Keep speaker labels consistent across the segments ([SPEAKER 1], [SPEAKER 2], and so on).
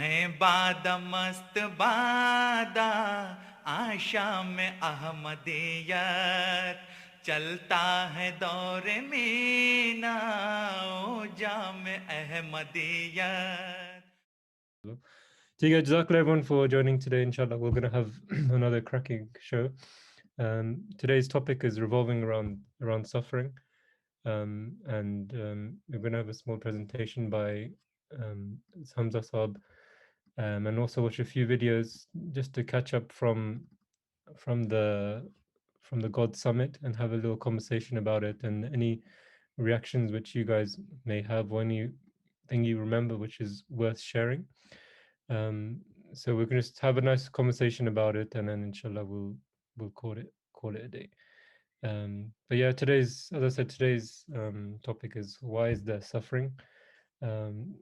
[SPEAKER 1] है बादा मस्त बादा आशा में अहमदियत चलता है दौर मीना ओ जाम Ahmadiyyat.
[SPEAKER 2] So yeah, Jazakallah everyone for joining today. Inshallah, we're going to have another cracking show. Today's topic is revolving around suffering, and we're going to have a small presentation by Hamza Saab, and also watch a few videos just to catch up from the from the God Summit and have a little conversation about it and any reactions which you guys may have or anything you remember which is worth sharing. Um, so we're gonna just have a nice conversation about it, and then inshallah we'll call it a day. But yeah, as I said, today's topic is why is there suffering? Um,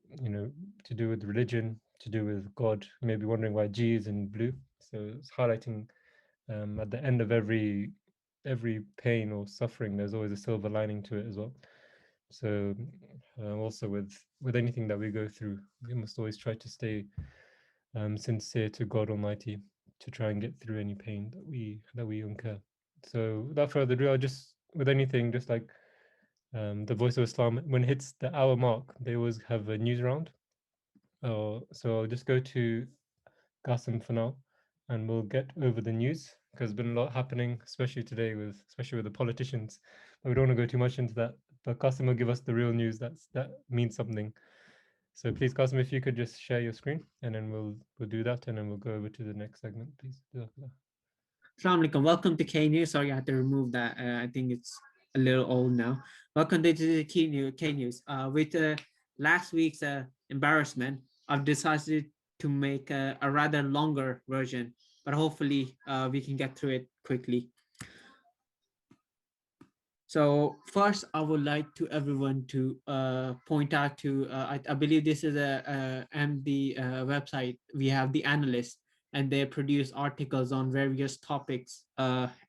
[SPEAKER 2] to do with religion, to do with God. You may be wondering why G is in blue. So it's highlighting at the end of every pain or suffering, there's always a silver lining to it as well. So also with anything that we go through, we must always try to stay sincere to God Almighty to try and get through any pain that we incur. So without further ado, I'll just with anything, just like the Voice of Islam, when it hits the hour mark, they always have a news round. So I'll just go to Qasim for now, and we'll get over the news because there's been a lot happening, especially with the politicians. But we don't want to go too much into that. But Qasim will give us the real news that means something. So please, Qasim, if you could just share your screen, and then we'll do that, and then we'll go over to the next segment, please. Jazakallah.
[SPEAKER 3] Assalamu alaikum. Welcome to K News. Sorry, I had to remove that. I think it's a little old now. Welcome to the K News. With last week's embarrassment, I've decided to make a rather longer version, but hopefully we can get through it quickly. So first, I would like to everyone to point out to, I believe this is a MD website. We have the analyst and they produce articles on various topics,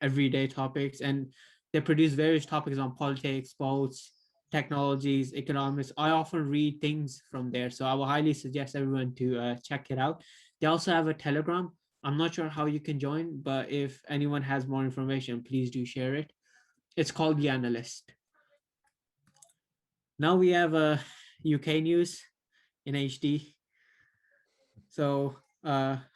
[SPEAKER 3] everyday topics, and they produce various topics on politics, sports, technologies, economics. I often read things from there. So I will highly suggest everyone to check it out. They also have a Telegram. I'm not sure how you can join, but if anyone has more information, please do share it. It's called The Analyst. Now we have UK news in HD. So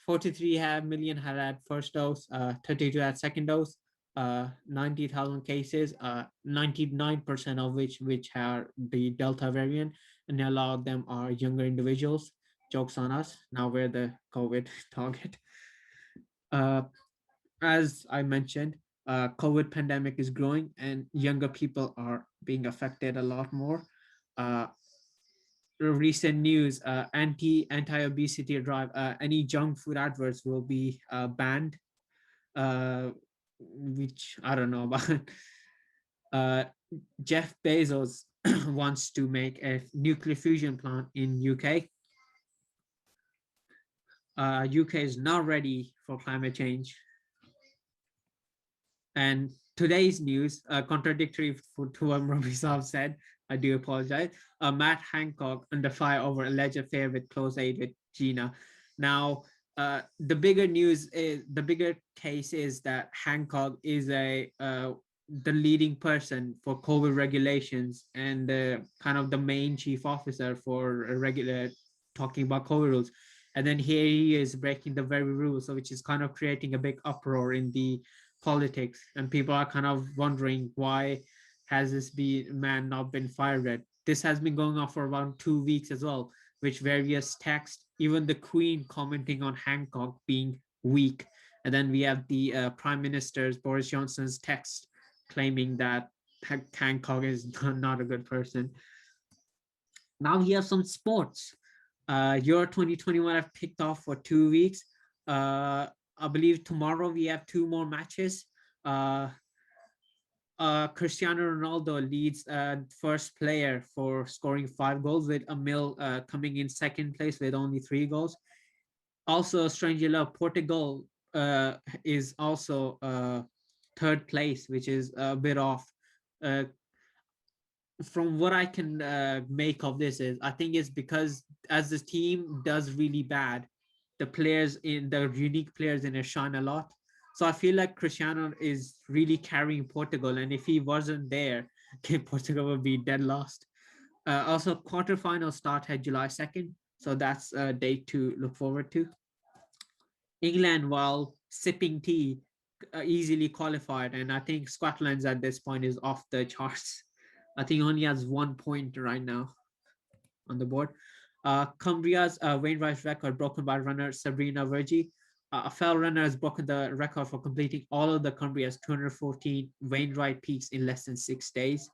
[SPEAKER 3] 43 million had first dose, 32 had second dose, 90,000 cases, 99% of which are the Delta variant, and a lot of them are younger individuals. Jokes on us. Now we're the COVID target. As I mentioned, COVID pandemic is growing and younger people are being affected a lot more. Uh, Recent news, anti-obesity drive, any junk food adverts will be banned, which I don't know about. Uh, Jeff Bezos wants to make a nuclear fusion plant in UK. UK is not ready for climate change. And today's news, contradictory to what Ravi Saab said, I do apologize. Matt Hancock under fire over alleged affair with close aide with Gina. Now, the bigger case is that Hancock is the leading person for COVID regulations and kind of the main chief officer for regular talking about COVID rules. And then here he is breaking the very rules, so which is kind of creating a big uproar in the politics, and people are kind of wondering why has this man not been fired yet. This has been going on for around 2 weeks as well, which various texts, even the Queen commenting on Hancock being weak, and then we have the Prime Minister's Boris Johnson's text claiming that Hancock is not a good person. Now we have some sports. Euro 2021 have kicked off for 2 weeks. I believe tomorrow we have two more matches. Cristiano Ronaldo leads first player for scoring 5 goals, with Emil coming in second place with only 3 goals. Also, strangely enough, Portugal is also third place, which is a bit off. from what I can make of this is, I think it's because as the team does really bad, the unique players in it shine a lot. So I feel like Cristiano is really carrying Portugal, and if he wasn't there, Portugal would be dead lost. Also, quarterfinals start at July 2nd, so that's a date to look forward to. England, while sipping tea, easily qualified, and I think Scotland's at this point is off the charts. I think only has 1 point right now on the board. Cumbria's Wainwright's record broken by runner Sabrina Verji. A fell runner has broken the record for completing all of the Cumbria's 214 Wainwright peaks in less than 6 days.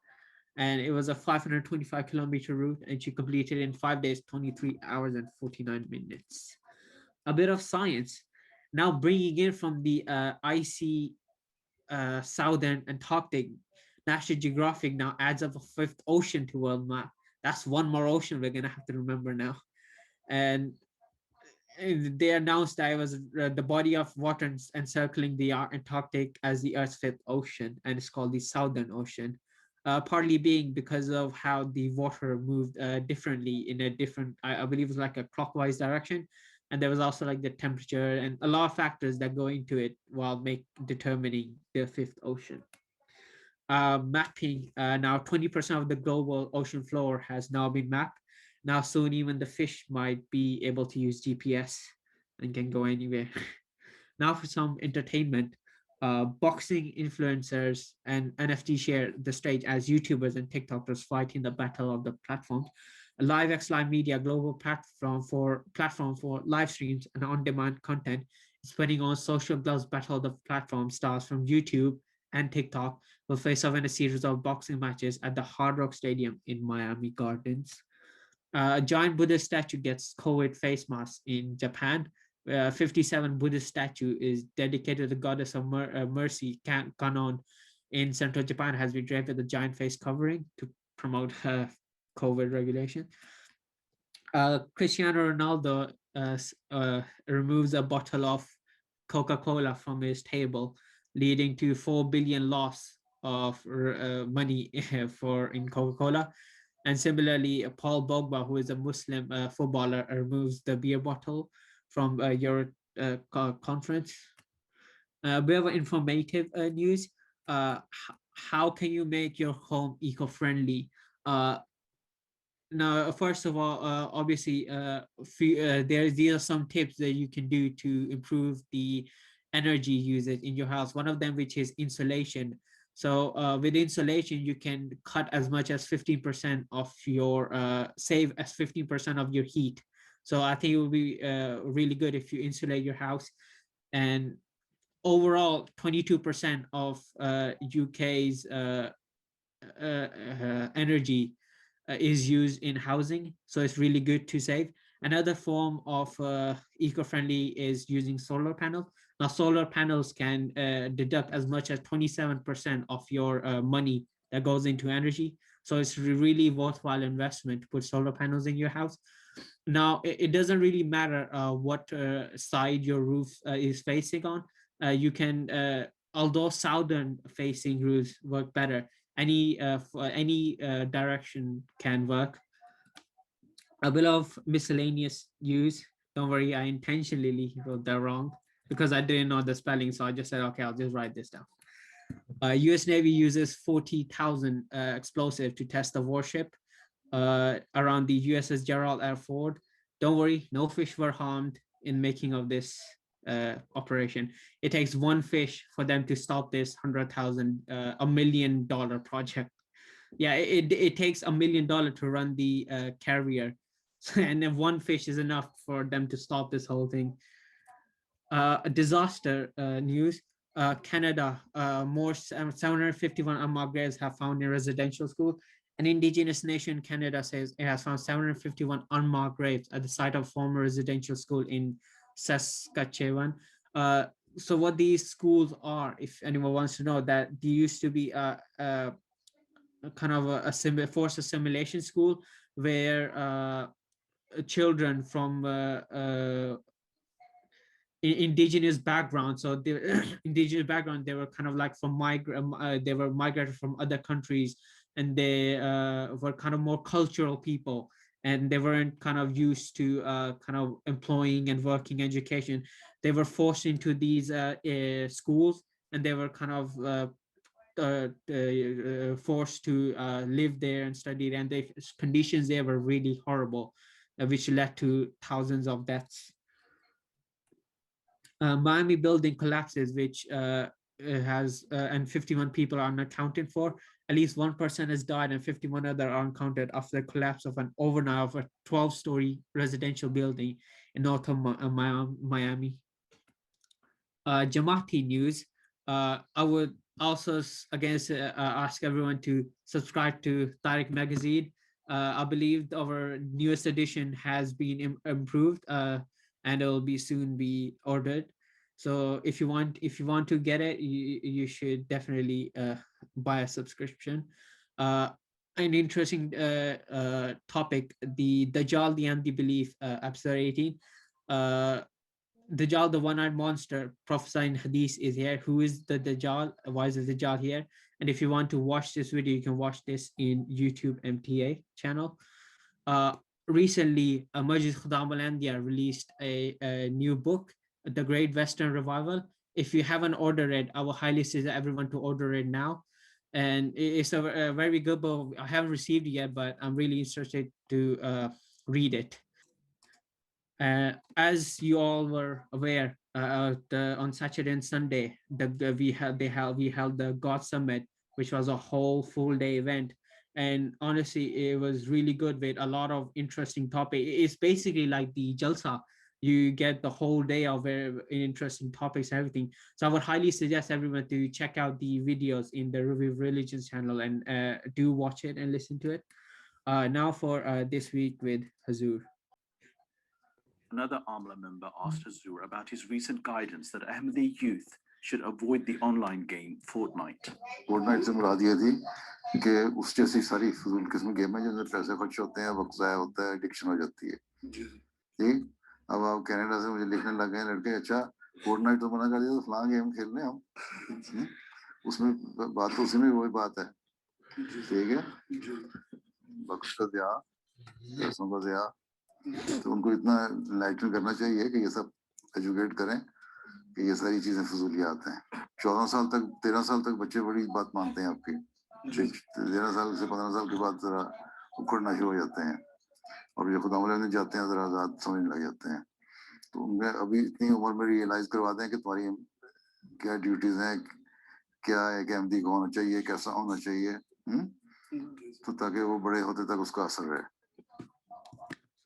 [SPEAKER 3] And it was a 525-kilometer route, and she completed in 5 days, 23 hours, and 49 minutes. A bit of science. Now bringing in from the icy Southern Antarctic, National Geographic now adds up a fifth ocean to world map. That's one more ocean we're gonna have to remember now. And they announced that it was the body of water encircling the Antarctic as the Earth's fifth ocean, and it's called the Southern Ocean. Partly being because of how the water moved differently in a different, I believe it was like a clockwise direction. And there was also like the temperature and a lot of factors that go into it while make determining the fifth ocean. Mapping, now 20% of the global ocean floor has now been mapped. Now soon even the fish might be able to use GPS and can go anywhere. Now for some entertainment, boxing influencers and NFT share the stage as YouTubers and TikTokers fight in the battle of the platforms. LiveX Live Media, global platform for live streams and on-demand content, is putting on social gloves battle of the platform stars from YouTube and TikTok will face off in a series of boxing matches at the Hard Rock Stadium in Miami Gardens. A giant Buddhist statue gets COVID face mask in Japan. 57 Buddhist statue is dedicated to the goddess of mercy, Kanon, in central Japan, has been draped with a giant face covering to promote COVID regulation. Cristiano Ronaldo removes a bottle of Coca-Cola from his table, leading to 4 billion loss of money for in Coca-Cola. And similarly, Paul Pogba, who is a Muslim footballer, removes the beer bottle from Euro conference. A bit of informative news. How can you make your home eco-friendly? Now, first of all, obviously, these are some tips that you can do to improve the energy usage in your house. One of them, which is insulation. So with insulation, you can cut as much as 15% of your save as 15% of your heat. So I think it would be really good if you insulate your house. And overall, 22% of UK's energy is used in housing, so it's really good to save. Another form of eco-friendly is using solar panels. Now, solar panels can deduct as much as 27% of your money that goes into energy. So it's really worthwhile investment to put solar panels in your house. Now, it doesn't really matter what side your roof is facing on. You can, although southern facing roofs work better, any direction can work. A bit of miscellaneous use. Don't worry, I intentionally wrote that wrong because I didn't know the spelling. So I just said, okay, I'll just write this down. US Navy uses 40,000 explosive to test the warship around the USS Gerald R. Ford. Don't worry, no fish were harmed in making of this operation. It takes one fish for them to stop this $100 million project. Yeah, it takes $1 million to run the carrier, and then one fish is enough for them to stop this whole thing. A disaster news. Canada, more 751 unmarked graves have found in residential school. An indigenous nation, Canada, says it has found 751 unmarked graves at the site of former residential school in Saskatchewan. So what these schools are, if anyone wants to know, that they used to be a kind of a forced assimilation school where children from indigenous background, so the indigenous background, they were kind of like from they were migrated from other countries and they were kind of more cultural people, and they weren't kind of used to kind of employing and working education. They were forced into these schools, and they were kind of forced to live there and study there, and the conditions there were really horrible, which led to thousands of deaths. Miami building collapses, which has and 51 people are unaccounted for. At least one person has died and 51 other are uncounted after the collapse of an overnight of a 12-story residential building in north of Miami. Jamaati news. I would also ask everyone to subscribe to Tariq magazine. I believe our newest edition has been improved, and it will be soon be ordered. So if you want to get it, you should definitely buy a subscription. Uh, an interesting topic: the Dajjal, the Empty Belief, episode 18. Uh, Dajjal, the one-eyed monster prophesied in Hadith, is here. Who is the Dajjal? Why is the Dajjal here? And if you want to watch this video, you can watch this in YouTube MTA channel. Uh, Recently, Majid Khuddam al released a new book, The Great Western Revival. If you haven't ordered it, I will highly suggest everyone to order it now. And it's a very good book. I haven't received it yet, but I'm really interested to read it. As you all were aware, on Saturday and Sunday, we held the God Summit, which was a whole full day event, and honestly, it was really good with a lot of interesting topics. It's basically like the Jalsa. You get the whole day of very interesting topics and everything. So I would highly suggest everyone to check out the videos in the Review of Religions channel and do watch it and listen to it. Now for this week with Hazur.
[SPEAKER 4] Another Amla member asked Hazur about his recent guidance that Ahmadi youth should avoid the online game Fortnite.
[SPEAKER 5] Fortnite से मुराद ये थी कि उस जैसी सारी फजूल किस्म game है जिनमें पैसे खर्च होते हैं, वक्त ज़ाया होता है, एडिक्शन हो जाती है। ठीक, अब आप कनाडा से मुझे लिखने लग गए लड़के, अच्छा फोर्टनाइट तो मना कर दिया तो फलां गेम खेल रहे हम, उसमें बात तो उसी में वही बात है। ठीक है, वक्त का ज़िया, पैसों का ज़िया, तो उनको इतना लाइटन करना चाहिए कि ये सब एजुकेट करें कि ये सारी चीजें फजूलियात हैं। 14 साल तक 13 साल तक बच्चे बड़ी बात मानते हैं आपकी, 13 साल से 15 साल के बाद जरा उखड़ना शुरू हो जाते हैं और ये खुदा में जाते हैं, जरा आजाद समझने लग जाते हैं। तो उनमें अभी इतनी उम्र में रियलाइज करवा दें कि तुम्हारी क्या ड्यूटीज हैं, क्या है कि एमडी को होना चाहिए, कैसा होना चाहिए, तो ताकि वो बड़े होते तक उसका असर रहे।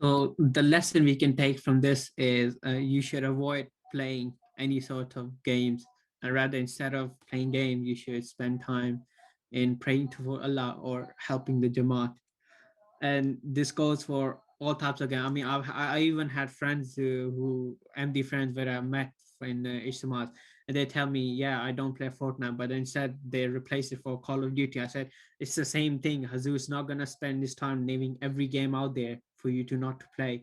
[SPEAKER 3] So the lesson we can take from this is you should avoid playing any sort of games, and rather instead of playing games, you should spend time in praying to Allah or helping the Jamaat. And this goes for all types of games. I mean, I even had friends who MD friends where I met in Ishtamas, and they tell me, yeah, I don't play Fortnite, but instead they replace it for Call of Duty. I said, it's the same thing. Hazur's not going to spend his time naming every game out there for you to not to play.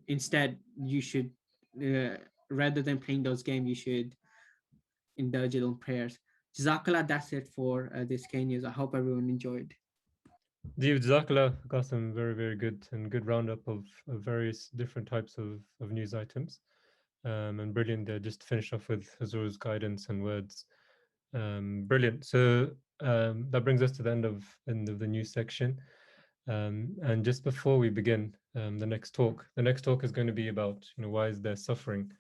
[SPEAKER 3] Instead, you should, rather than playing those games, you should indulge in prayers. Jazakallah, that's it for this K News. I hope everyone enjoyed.
[SPEAKER 2] Jazakallah, got some very, very good and good roundup of various different types of news items. And brilliant there, just to finish off with Hazur's guidance and words. Brilliant. So that brings us to the end of the news section. And just before we begin the next talk is going to be about, why is there suffering?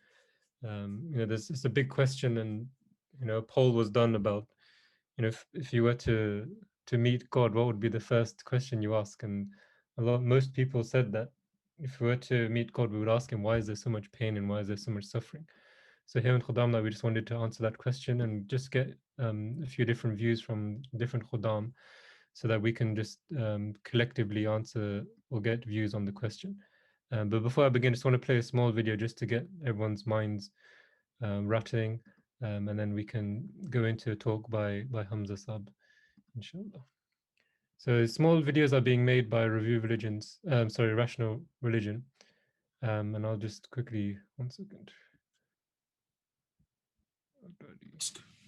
[SPEAKER 2] It's a big question, and a poll was done about, if you were to meet God, what would be the first question you ask? And most people said that if we were to meet God, we would ask him, why is there so much pain and why is there so much suffering? So here in Khuddam, we just wanted to answer that question and just get a few different views from different Khuddam, so that we can just collectively answer or get views on the question. But before I begin, I just want to play a small video just to get everyone's minds rattling, and then we can go into a talk by Hamza Sab, inshallah. So small videos are being made by Rational Religion, and I'll just quickly, 1 second.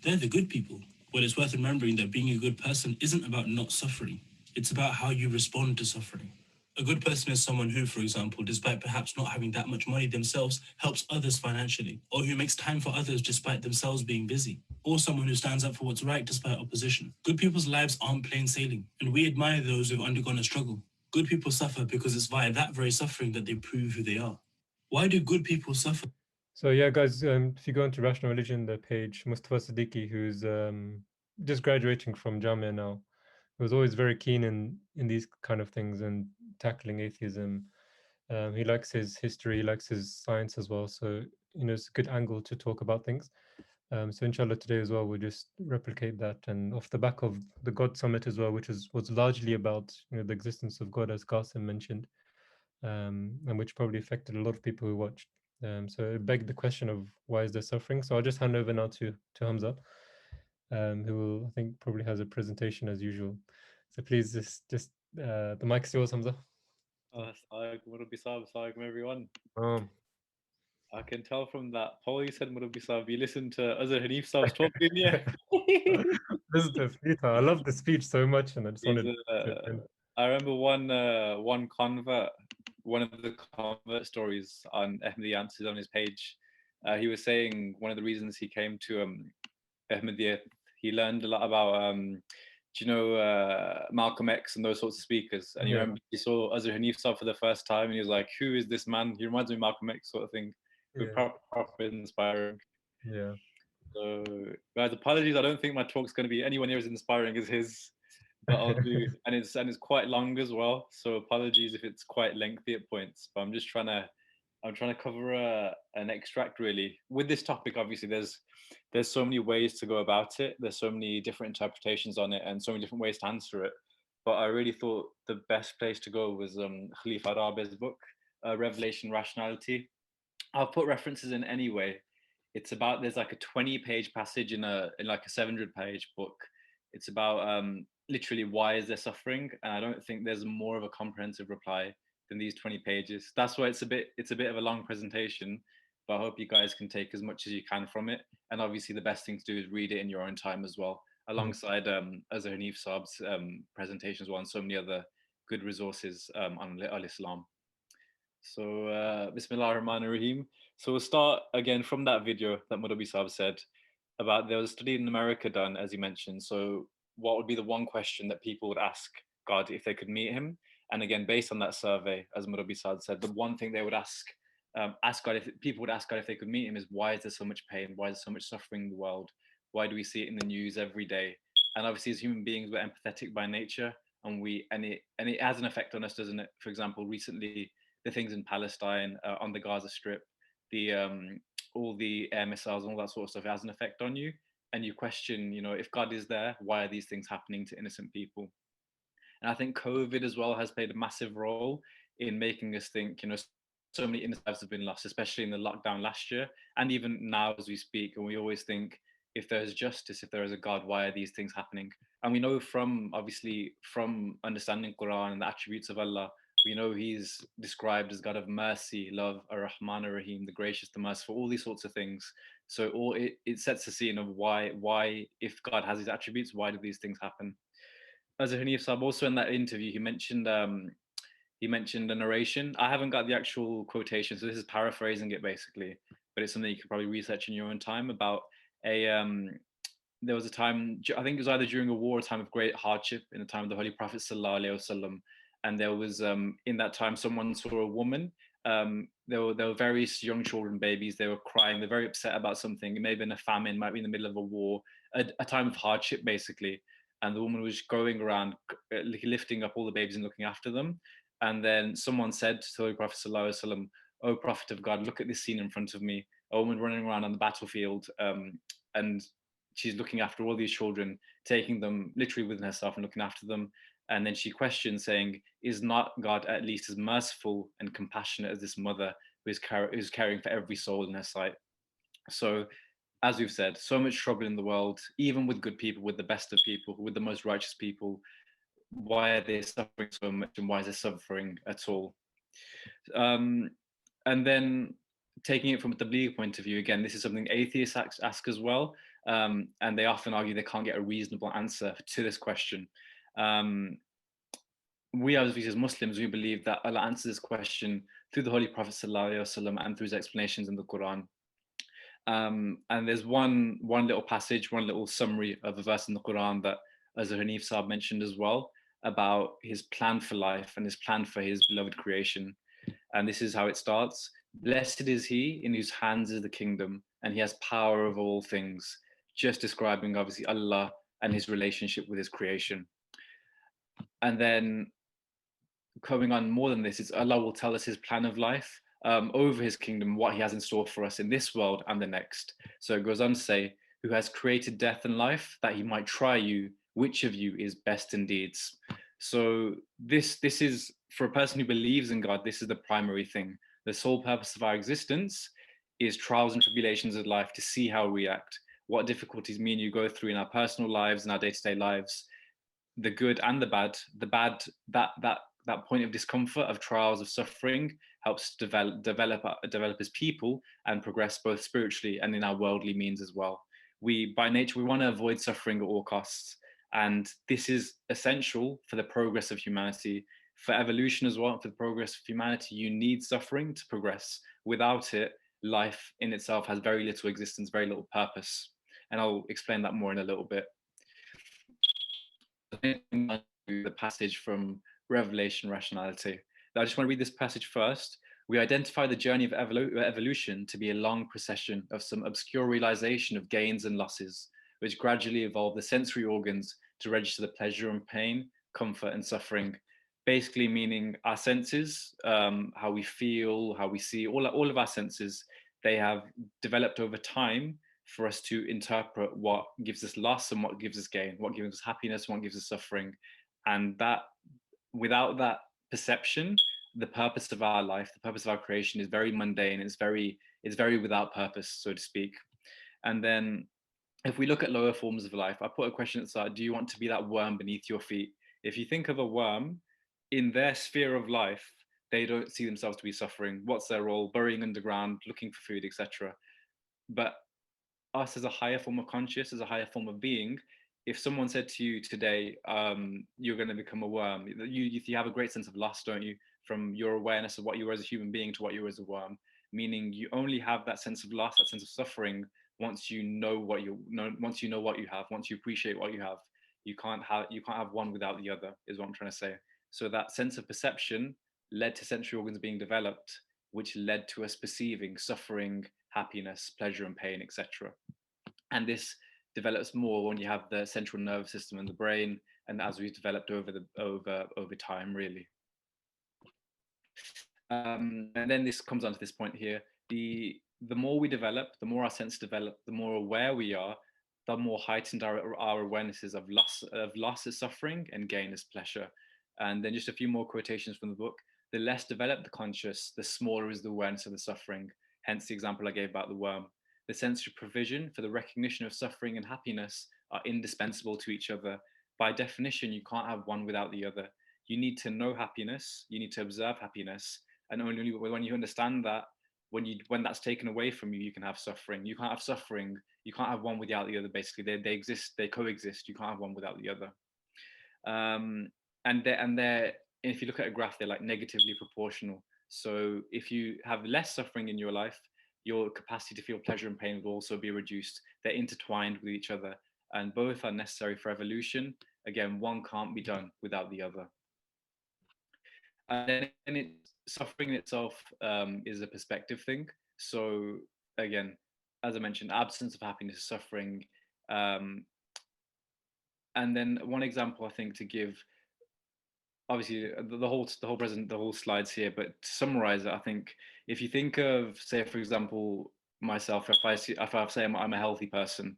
[SPEAKER 6] They're the good people. Well, it's worth remembering that being a good person isn't about not suffering. It's about how you respond to suffering. A good person is someone who, for example, despite perhaps not having that much money themselves, helps others financially, or who makes time for others despite themselves being busy, or someone who stands up for what's right despite opposition. Good people's lives aren't plain sailing, and we admire those who've undergone a struggle. Good people suffer because it's via that very suffering that they prove who they are. Why do good people suffer?
[SPEAKER 2] So yeah, guys, if you go into Rational Religion, the page, Mustafa Siddiqui, who's just graduating from Jamia now, was always very keen in these kind of things and tackling atheism. He likes his history, he likes his science as well. So, it's a good angle to talk about things. So inshallah today as well, we'll just replicate that. And off the back of the God Summit as well, which was largely about the existence of God, as Qasim mentioned, and which probably affected a lot of people who watched. So it begged the question of why is there suffering? So I'll just hand over now to Hamza, who will, I think, probably has a presentation as usual. So please just the mic's yours, Hamza.
[SPEAKER 7] Assalamualaikum everyone.
[SPEAKER 2] Um,
[SPEAKER 7] I can tell from that poll you said, Murabi Saab, you listened to Azhar Hanif Saab's talk, didn't you?
[SPEAKER 2] This is the speech. I love the speech so much, and I just wanted
[SPEAKER 7] I remember one convert, one of the convert stories on Ahmadi Answers on his page. He was saying one of the reasons he came to Ahmadiyya, he learned a lot about Malcolm X and those sorts of speakers. And you remember he saw Azhar Hanif Saab for the first time, and he was like, "Who is this man? He reminds me of Malcolm X," sort of thing. Proper inspiring.
[SPEAKER 2] Yeah.
[SPEAKER 7] So, guys, apologies. I don't think my talk's going to be anywhere near as inspiring as his, but I'll do. and it's quite long as well. So apologies if it's quite lengthy at points. But I'm trying to cover an extract really. With this topic, obviously, there's so many ways to go about it. There's so many different interpretations on it, and so many different ways to answer it. But I really thought the best place to go was Khalifa Arabi's book, Revelation Rationality. I'll put references in anyway. It's about, there's like a 20-page passage in like a 700-page book. It's about literally why is there suffering, and I don't think there's more of a comprehensive reply than these 20 pages. That's why it's a bit of a long presentation, but I hope you guys can take as much as you can from it. And obviously the best thing to do is read it in your own time as well, alongside Azhar Hanif Saab's presentation as well, and so many other good resources on Al-Islam. So Bismillah ar-Rahman ar-Rahim. So we'll start again from that video that Murabi Saab said about, there was a study in America done, as you mentioned. So what would be the one question that people would ask God if they could meet him? And again, based on that survey, as Murabi Saab said, the one thing they would ask God, if people would ask God if they could meet him, is why is there so much pain? Why is there so much suffering in the world? Why do we see it in the news every day? And obviously, as human beings, we're empathetic by nature, and it has an effect on us, doesn't it? For example, recently, the things in Palestine, on the Gaza Strip, all the air missiles and all that sort of stuff, it has an effect on you. And you question, if God is there, why are these things happening to innocent people? And I think COVID as well has played a massive role in making us think, so many innocent lives have been lost, especially in the lockdown last year, and even now as we speak. And we always think, if there is justice, if there is a God, why are these things happening? And we know from understanding Quran and the attributes of Allah, we know he's described as God of mercy, love, ar-Rahman ar-Rahim, the gracious, the merciful, all these sorts of things. So it sets the scene of why, if God has these attributes, why do these things happen? Azhar Hanif Saab, also in that interview, he mentioned a narration. I haven't got the actual quotation, so this is paraphrasing it basically, but it's something you could probably research in your own time about there was a time, I think it was either during a war or a time of great hardship in the time of the Holy Prophet Sallallahu Alaihi Wasallam. And there was, in that time, someone saw a woman. There were various young children, babies. They were crying. They're very upset about something. It may have been a famine, might be in the middle of a war, a time of hardship, basically. And the woman was going around lifting up all the babies and looking after them. And then someone said to the Holy Prophet Sallallahu Alaihi Wasallam, "O Prophet of God, look at this scene in front of me. A woman running around on the battlefield, and she's looking after all these children, taking them literally within herself and looking after them." And then she questioned, saying, "Is not God at least as merciful and compassionate as this mother who is caring for every soul in her sight?" So, as we've said, so much trouble in the world, even with good people, with the best of people, with the most righteous people. Why are they suffering so much, and why is there suffering at all? And then taking it from a Tabligh point of view, again, this is something atheists ask as well. And they often argue they can't get a reasonable answer to this question. We as Muslims, we believe that Allah answers this question through the Holy Prophet ﷺ and through his explanations in the Quran. And there's one little passage, one little summary of a verse in the Quran that Azhar Hanif Saab mentioned as well, about his plan for life and his plan for his beloved creation. And this is how it starts. Blessed is he in whose hands is the kingdom, and he has power of all things. Just describing obviously Allah and his relationship with his creation. And then coming on more than this, is Allah will tell us his plan of life over his kingdom, what he has in store for us in this world and the next. So it goes on to say, who has created death and life, that he might try you, which of you is best in deeds. So this is, for a person who believes in God, this is the primary thing. The sole purpose of our existence is trials and tribulations of life, to see how we react, what difficulties me and you go through in our personal lives and our day-to-day lives, the good and the bad. The bad, that point of discomfort, of trials, of suffering, helps develop as people and progress both spiritually and in our worldly means as well. We, by nature, we want to avoid suffering at all costs. And this is essential for the progress of humanity, for evolution as well, for the progress of humanity. You need suffering to progress. Without it, life in itself has very little existence, very little purpose. And I'll explain that more in a little bit. The passage from Revelation Rationality. Now, I just want to read this passage first. We identify the journey of evolution to be a long procession of some obscure realization of gains and losses, which gradually evolve the sensory organs to register the pleasure and pain, comfort and suffering. Basically meaning our senses, how we feel, how we see, all of our senses, they have developed over time for us to interpret what gives us loss and what gives us gain, what gives us happiness, what gives us suffering. And that, without that perception, the purpose of our life, the purpose of our creation is very mundane. It's very without purpose, so to speak. And then if we look at lower forms of life, I put a question at the start: do you want to be that worm beneath your feet? If you think of a worm, in their sphere of life, they don't see themselves to be suffering. What's their role? Burrowing underground, looking for food, etc. But us as a higher form of conscious, as a higher form of being, if someone said to you today, you're going to become a worm, you have a great sense of loss, don't you? From your awareness of what you were as a human being to what you were as a worm, meaning you only have that sense of loss, that sense of suffering, once you know what you have, once you appreciate what you have. You can't have one without the other, is what I'm trying to say. So that sense of perception led to sensory organs being developed, which led to us perceiving suffering, happiness, pleasure and pain, etc. And this develops more when you have the central nervous system and the brain, and as we've developed over time, really. And then this comes on to this point here: the more we develop, the more our senses develop, the more aware we are, the more heightened our awarenesses of loss as suffering and gain as pleasure. And then just a few more quotations from the book: the less developed the conscious, the smaller is the awareness of the suffering. Hence the example I gave about the worm. The sensory provision for the recognition of suffering and happiness are indispensable to each other. By definition, you can't have one without the other. You need to know happiness, you need to observe happiness, and only when you understand that, when that's taken away from you, you can have suffering. You can't have suffering, you can't have one without the other. Basically, they exist, they coexist. You can't have one without the other. And they're, if you look at a graph, they're like negatively proportional. So if you have less suffering in your life, your capacity to feel pleasure and pain will also be reduced. They're intertwined with each other, and both are necessary for evolution. Again, one can't be done without the other. And then suffering in itself is a perspective thing. So again, as I mentioned, absence of happiness is suffering. And then one example I think to give, obviously the whole slides here, but to summarize it, I think if you think of, say, for example, myself, if I say I'm a healthy person,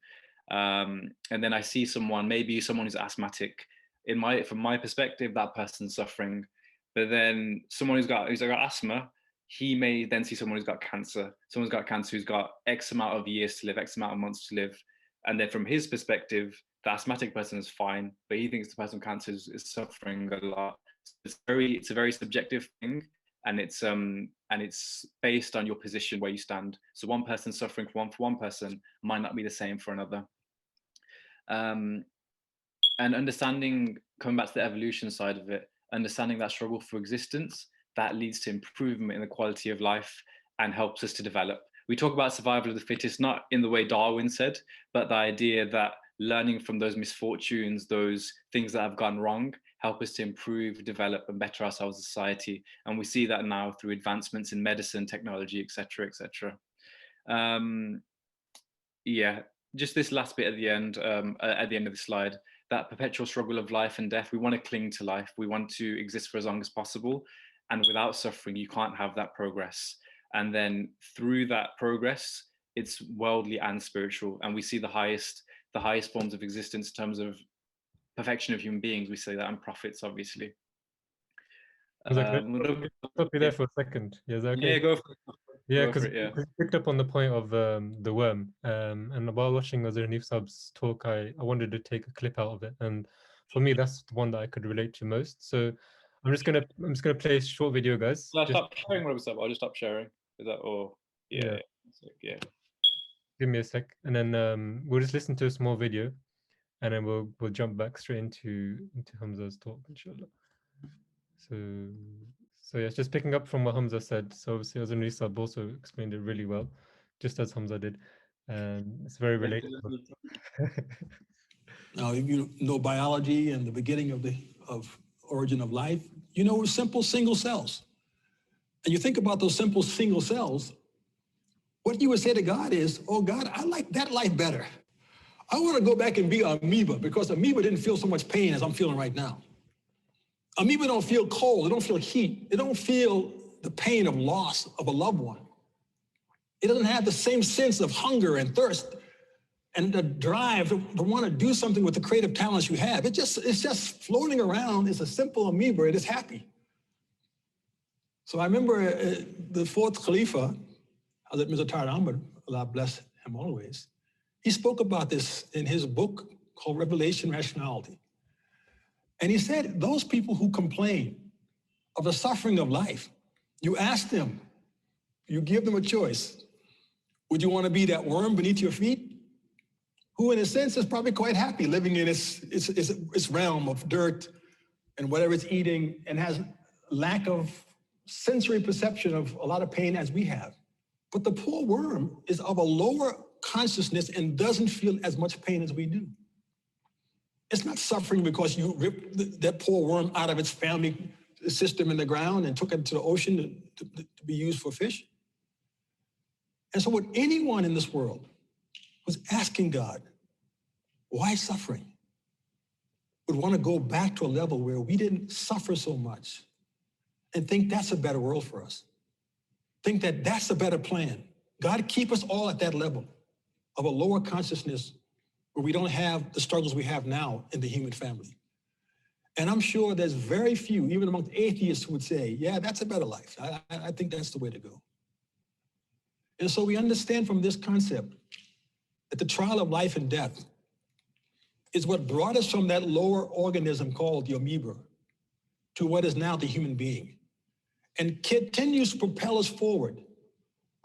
[SPEAKER 7] and then I see someone, maybe someone who's asthmatic, from my perspective, that person's suffering. But then someone who's got asthma, he may then see someone who's got cancer. Someone's got cancer who's got X amount of years to live, X amount of months to live. And then from his perspective, the asthmatic person is fine, but he thinks the person with cancer is suffering a lot. It's a very subjective thing, and it's based on your position where you stand. So one person suffering for one person might not be the same for another. And understanding, coming back to the evolution side of it, understanding that struggle for existence, that leads to improvement in the quality of life and helps us to develop. We talk about survival of the fittest, not in the way Darwin said, but the idea that learning from those misfortunes, those things that have gone wrong, help us to improve, develop, and better ourselves as a society. And we see that now through advancements in medicine, technology, etc., etc. Yeah, just this last bit at the end of the slide, that perpetual struggle of life and death. We want to cling to life. We want to exist for as long as possible. And without suffering, you can't have that progress. And then through that progress, it's worldly and spiritual. And we see the highest forms of existence in terms of perfection of human beings. We say that, and prophets, obviously.
[SPEAKER 2] Stop you there for a second. Yeah, is that okay?
[SPEAKER 7] Yeah, go for it.
[SPEAKER 2] Yeah, because we picked up on the point of the worm. And while watching Azir Nifsab's talk, I wanted to take a clip out of it. And for me, that's the one that I could relate to most. So I'm just gonna play a short video, guys.
[SPEAKER 7] I'll stop sharing, Rob. I'll just stop sharing. Is that all? Yeah.
[SPEAKER 2] Give me a sec, and then we'll just listen to a small video, and then we'll jump back straight into Hamza's talk, inshallah. So yeah, just picking up from what Hamza said. So obviously Azir Nisab also explained it really well, just as Hamza did, and it's very relatable.
[SPEAKER 8] Now, if you know biology and the beginning of origin of life, you know simple single cells. And you think about those simple single cells, what you would say to God is, oh God, I like that life better. I want to go back and be an amoeba, because amoeba didn't feel so much pain as I'm feeling right now. Amoeba don't feel cold, they don't feel heat, they don't feel the pain of loss of a loved one. It doesn't have the same sense of hunger and thirst and the drive to want to do something with the creative talents you have. It's just floating around. It's a simple amoeba. It is happy. So I remember the fourth Khalifa, Hazrat Mirza Taqi Ahmad, Allah bless him always, he spoke about this in his book called Revelation Rationality. And he said, those people who complain of the suffering of life, you ask them, you give them a choice. Would you want to be that worm beneath your feet? Who in a sense is probably quite happy living in its realm of dirt and whatever it's eating, and has lack of sensory perception of a lot of pain as we have. But the poor worm is of a lower consciousness and doesn't feel as much pain as we do. It's not suffering because you ripped that poor worm out of its family system in the ground and took it to the ocean to be used for fish. And so would anyone in this world who's asking God, why suffering, would want to go back to a level where we didn't suffer so much and think that's a better world for us. Think that that's a better plan. God, keep us all at that level of a lower consciousness where we don't have the struggles we have now in the human family. And I'm sure there's very few, even amongst atheists, who would say, yeah, that's a better life. I think that's the way to go. And so we understand from this concept that the trial of life and death is what brought us from that lower organism called the amoeba to what is now the human being, and continues to propel us forward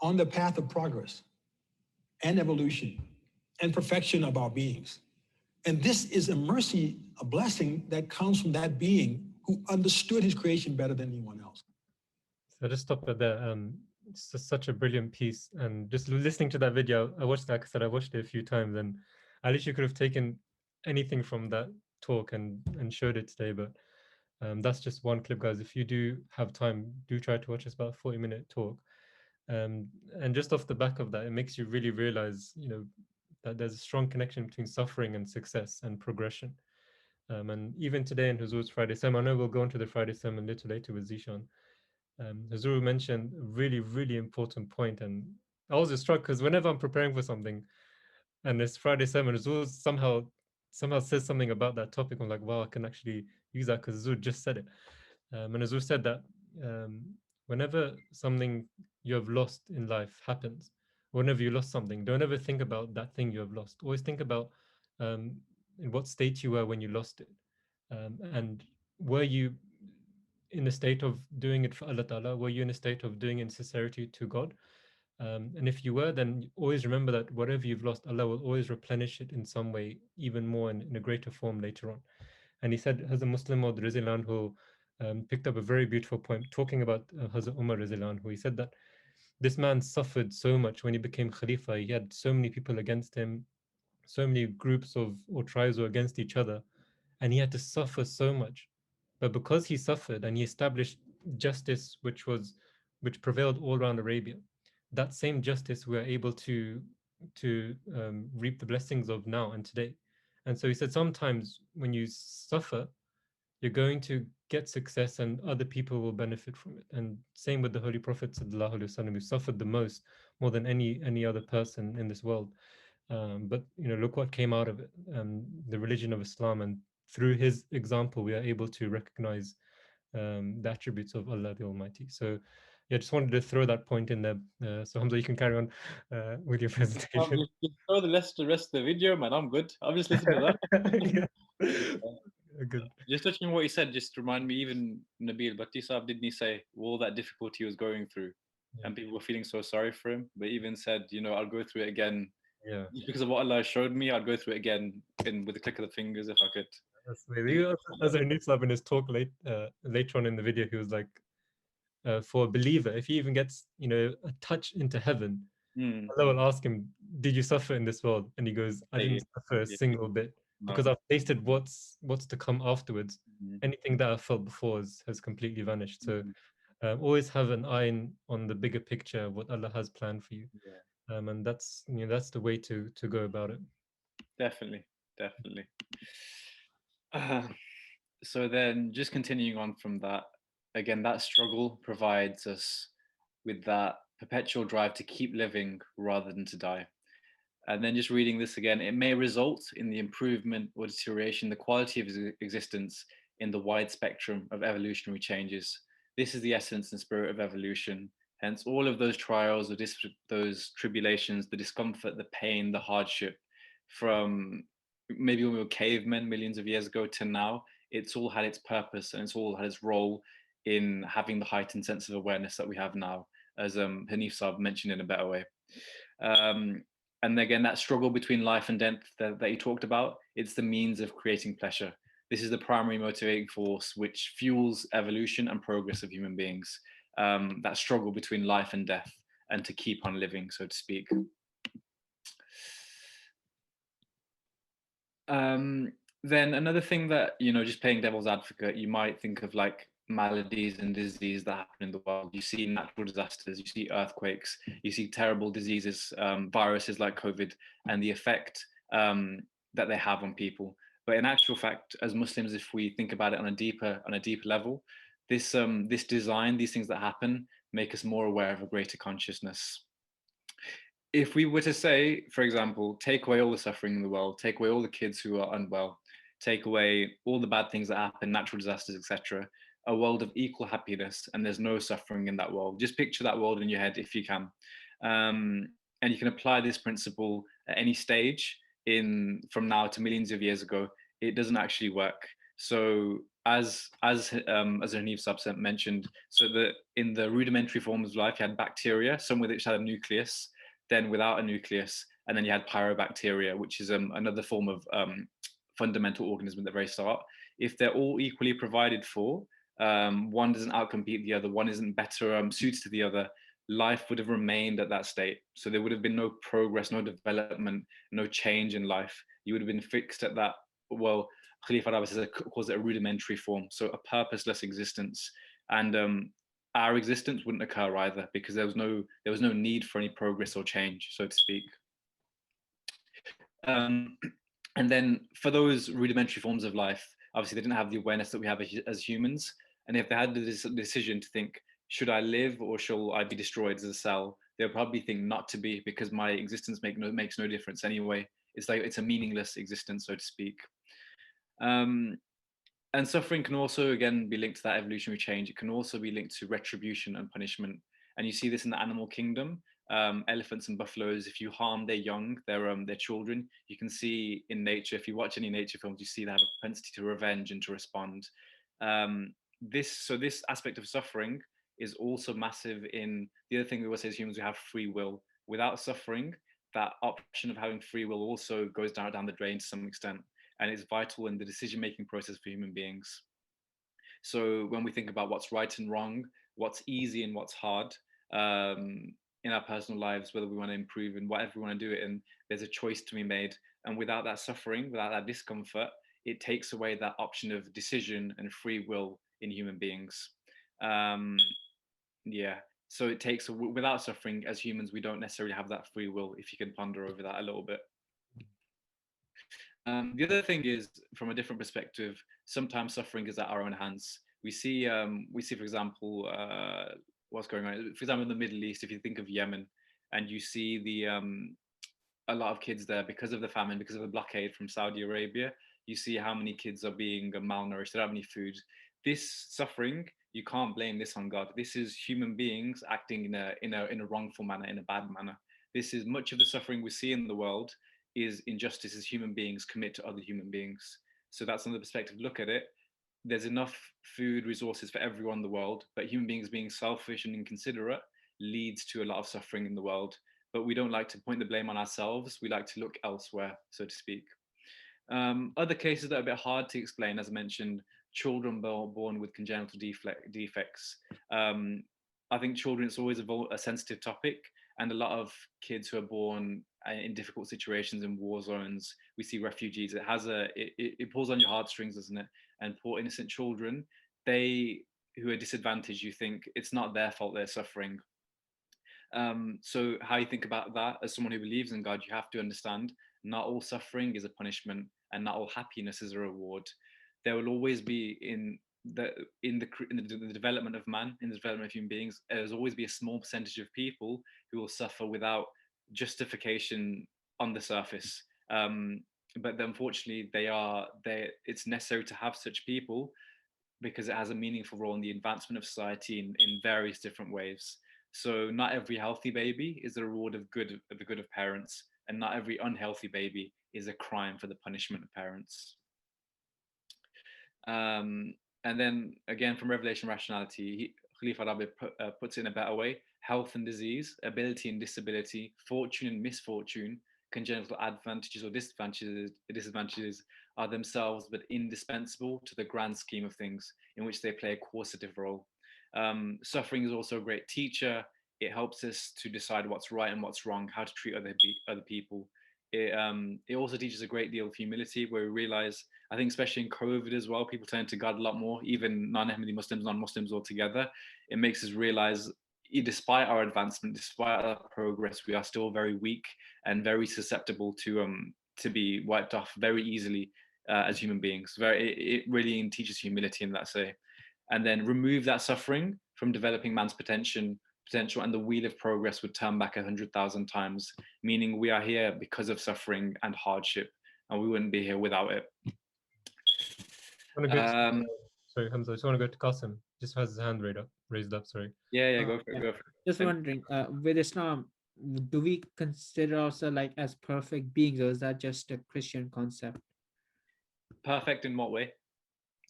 [SPEAKER 8] on the path of progress and evolution and perfection of our beings. And this is a mercy, a blessing that comes from that being who understood his creation better than anyone else.
[SPEAKER 2] So just stop it there. It's just such a brilliant piece. And just listening to that video, I watched that, like I said, I watched it a few times, and I literally could have taken anything from that talk and showed it today. But that's just one clip, guys. If you do have time, do try to watch. It's about a 40-minute talk. And just off the back of that, it makes you really realize, you know, that there's a strong connection between suffering and success and progression. And even today in Huzur's Friday Sermon, I know we'll go into the Friday Sermon a little later with Zishan. Huzur mentioned a really, really important point, and I was just struck because whenever I'm preparing for something and it's Friday Sermon, Huzur somehow says something about that topic. I'm like, wow, I can actually use that because Huzur just said it. And Huzur said that whenever something you have lost in life happens, whenever you lost something, don't ever think about that thing you have lost. Always think about in what state you were when you lost it. And were you in a state of doing it for Allah Ta'ala? Were you in a state of doing it in sincerity to God? And if you were, then always remember that whatever you've lost, Allah will always replenish it in some way, even more in a greater form later on. And he said, Hazrat Muslim Maud Rizal who picked up a very beautiful point talking about Hazrat Umar Rizal who he said that this man suffered so much when he became Khalifa. He had so many people against him, so many groups or tribes were against each other, and he had to suffer so much. But because he suffered and he established justice which prevailed all around Arabia, that same justice we're able to reap the blessings of now and today. And so he said sometimes when you suffer, you're going to get success and other people will benefit from it. And same with the Holy Prophet sallallahu alaihi wasallam, who suffered the most, more than any other person in this world. But look what came out of it, the religion of Islam, and through his example, we are able to recognize the attributes of Allah the Almighty. So, yeah, just wanted to throw that point in there. So, Hamza, you can carry on with your presentation.
[SPEAKER 7] Just throw the rest of the video, man. I'm good. I'll just listen to that.
[SPEAKER 2] Good.
[SPEAKER 7] Just touching on what he said, just remind me, even Nabil Bhatti Sahib, didn't he say all that difficulty he was going through, and people were feeling so sorry for him, but even said, I'll go through it again.
[SPEAKER 2] Yeah.
[SPEAKER 7] Because of what Allah showed me, I'd go through it again with a click of the fingers if I could.
[SPEAKER 2] That's amazing. As Hanif Sahib in his talk later on in the video, he was like, for a believer, if he even gets, a touch into heaven, Allah will ask him, did you suffer in this world? And he goes, I didn't suffer a single bit, because I've tasted what's to come afterwards. Anything that I felt before has completely vanished. So always have an eye on the bigger picture of what Allah has planned for you. And that's the way to go about it.
[SPEAKER 7] Definitely. So then just continuing on from that, again, that struggle provides us with that perpetual drive to keep living rather than to die. And then just reading this again, it may result in the improvement or deterioration, the quality of existence in the wide spectrum of evolutionary changes. This is the essence and spirit of evolution. Hence, all of those trials, or those tribulations, the discomfort, the pain, the hardship, from maybe when we were cavemen millions of years ago to now, it's all had its purpose and it's all had its role in having the heightened sense of awareness that we have now, as Hanif Saab mentioned in a better way. And again, that struggle between life and death that he talked about, it's the means of creating pleasure. This is the primary motivating force which fuels evolution and progress of human beings. That struggle between life and death, and to keep on living, so to speak. Then another thing that, just playing devil's advocate, you might think of like maladies and disease that happen in the world. You see natural disasters, you see earthquakes, you see terrible diseases, viruses like COVID, and the effect that they have on people. But in actual fact, as Muslims, if we think about it on a deeper level, this design, these things that happen, make us more aware of a greater consciousness. If we were to say, for example, take away all the suffering in the world, take away all the kids who are unwell, take away all the bad things that happen, natural disasters, etc., a world of equal happiness, and there's no suffering in that world. Just picture that world in your head if you can. And you can apply this principle at any stage from now to millions of years ago. It doesn't actually work. So as Hanif Saab mentioned, so that in the rudimentary forms of life, you had bacteria, some with which had a nucleus, then without a nucleus, and then you had pyrobacteria, which is another form of fundamental organism at the very start. If they're all equally provided for, one doesn't outcompete the other, one isn't better suited to the other, life would have remained at that state. So there would have been no progress, no development, no change in life. You would have been fixed at that, well, Khalifa Rabi calls it a rudimentary form, so a purposeless existence. And our existence wouldn't occur either, because there was no need for any progress or change, so to speak. And then for those rudimentary forms of life, obviously they didn't have the awareness that we have as humans. And if they had the decision to think, should I live or shall I be destroyed as a cell, they'll probably think not to be, because my existence makes no difference anyway. It's like it's a meaningless existence, so to speak. And suffering can also, again, be linked to that evolutionary change. It can also be linked to retribution and punishment. And you see this in the animal kingdom. Elephants and buffaloes, if you harm their young, their children, you can see in nature, if you watch any nature films, you see they have a propensity to revenge and to respond. This aspect of suffering is also massive in the other thing we always say as humans, we have free will. Without suffering, that option of having free will also goes down the drain to some extent, and it's vital in the decision-making process for human beings. So when we think about what's right and wrong, what's easy and what's hard, in our personal lives, whether we want to improve in whatever we want to do it in, there's a choice to be made. And without that suffering, without that discomfort, it takes away that option of decision and free will in human beings. Yeah. So it takes, without suffering, as humans, we don't necessarily have that free will, if you can ponder over that a little bit. The other thing is, from a different perspective, sometimes suffering is at our own hands. We see, for example, what's going on. For example, in the Middle East, if you think of Yemen, and you see a lot of kids there because of the famine, because of the blockade from Saudi Arabia. You see how many kids are being malnourished, they don't have any food. This suffering, you can't blame this on God. This is human beings acting in a wrongful manner, in a bad manner. This is much of the suffering we see in the world is injustices human beings commit to other human beings. So that's another perspective. Look at it. There's enough food resources for everyone in the world, but human beings being selfish and inconsiderate leads to a lot of suffering in the world. But we don't like to point the blame on ourselves. We like to look elsewhere, so to speak. Other cases that are a bit hard to explain, as I mentioned, children born with congenital defects. I think children, it's always a sensitive topic, and a lot of kids who are born in difficult situations in war zones, we see refugees. It pulls on your heartstrings, doesn't it? And poor innocent children, who are disadvantaged, you think it's not their fault they're suffering. So how you think about that as someone who believes in God, you have to understand not all suffering is a punishment and not all happiness is a reward. There will always be in the development of man, in the development of human beings, there's always be a small percentage of people who will suffer without justification on the surface. But unfortunately, it's necessary to have such people because it has a meaningful role in the advancement of society in various different ways. So not every healthy baby is the reward of the good of parents, and not every unhealthy baby is a crime for the punishment of parents. And then again, from Revelation Rationality, Khalifa Rabi puts it in a better way: health and disease, ability and disability, fortune and misfortune, congenital advantages or disadvantages are themselves but indispensable to the grand scheme of things, in which they play a causative role. Suffering is also a great teacher. It helps us to decide what's right and what's wrong, how to treat other people. It also teaches a great deal of humility, where we realize, I think especially in COVID as well, people turn to God a lot more, even non-Ahmadi Muslims, non-Muslims altogether. It makes us realize, despite our advancement, despite our progress, we are still very weak and very susceptible to be wiped off very easily as human beings. It really teaches humility in that way. And then remove that suffering from developing man's potential, and the wheel of progress would turn back 100,000 times, meaning we are here because of suffering and hardship, and we wouldn't be here without it.
[SPEAKER 2] Sorry, Hamza, I just want to go to Qasim. Just has his hand raised up. Sorry.
[SPEAKER 7] Yeah, go for it. Go for it.
[SPEAKER 3] Just wondering, with Islam, do we consider ourselves like as perfect beings, or is that just a Christian concept?
[SPEAKER 7] Perfect in what way?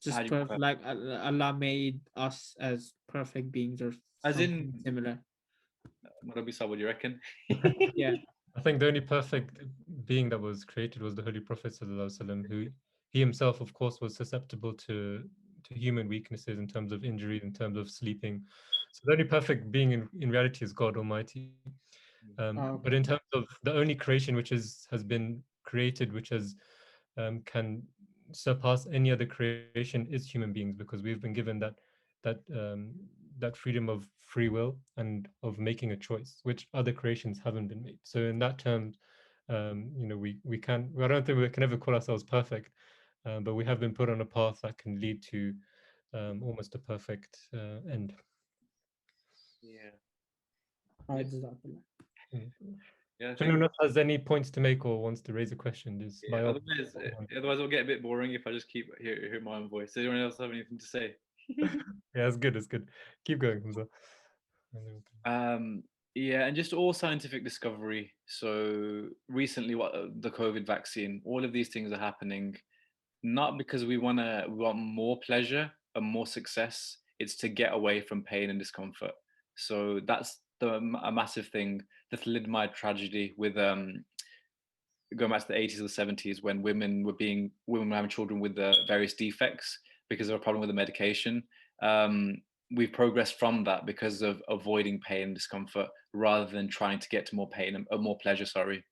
[SPEAKER 3] Just like Allah made us as perfect beings, or
[SPEAKER 2] as in
[SPEAKER 3] similar.
[SPEAKER 7] What do you reckon?
[SPEAKER 3] Yeah,
[SPEAKER 2] I think the only perfect being that was created was the Holy Prophet ﷺ, who he himself, of course, was susceptible to human weaknesses in terms of injury, in terms of sleeping. So the only perfect being in reality is God Almighty. But in terms of the only creation which has been created, which can surpass any other creation, is human beings, because we've been given that freedom of free will and of making a choice, which other creations haven't been made. So in that terms, I don't think we can ever call ourselves perfect, but we have been put on a path that can lead to almost a perfect end.
[SPEAKER 7] Yeah.
[SPEAKER 2] If anyone else has any points to make or wants to raise a question, just
[SPEAKER 7] otherwise it'll get a bit boring if I just keep hear my own voice. Does anyone else have anything to say?
[SPEAKER 2] Yeah, it's good. Keep going, Hamza.
[SPEAKER 7] Yeah, and just all scientific discovery. So recently, the COVID vaccine, all of these things are happening not because we want more pleasure and more success. It's to get away from pain and discomfort. So that's a massive thing. The thalidomide tragedy with going back to the 80s or the 70s, when women were having children with various defects because of a problem with the medication. We've progressed from that because of avoiding pain and discomfort rather than trying to get to more pain or more pleasure, sorry.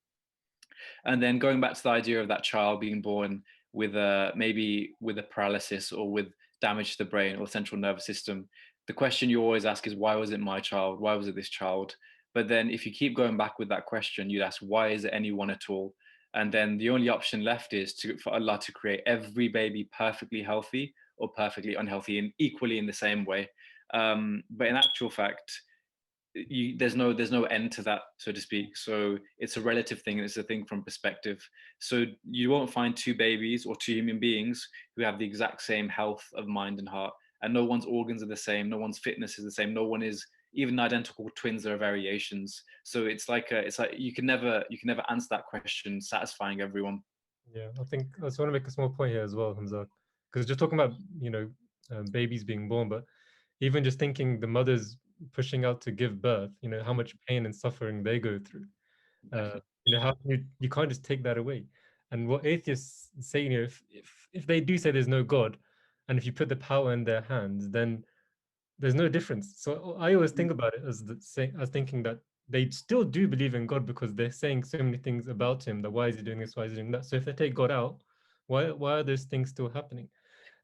[SPEAKER 7] And then going back to the idea of that child being born with maybe with a paralysis or with damage to the brain or central nervous system, the question you always ask is, why was it my child? Why was it this child? But then if you keep going back with that question, you'd ask, why is it anyone at all? And then the only option left is for Allah to create every baby perfectly healthy or perfectly unhealthy, and equally in the same way. But in actual fact, there's no end to that, so to speak. So it's a relative thing, and it's a thing from perspective. So you won't find two babies or two human beings who have the exact same health of mind and heart, and no one's organs are the same, no one's fitness is the same, no one is even identical twins. There are variations. So it's like you can never answer that question satisfying everyone.
[SPEAKER 2] Yeah, I think I just want to make a small point here as well, Hamza, because just talking about babies being born, but even just thinking the mothers pushing out to give birth, how much pain and suffering they go through. How you can't just take that away. And what atheists say, if they do say there's no God, and if you put the power in their hands, then there's no difference. So I always think about it as thinking that they still do believe in God because they're saying so many things about him, that why is he doing this, why is he doing that? So if they take God out, why are those things still happening?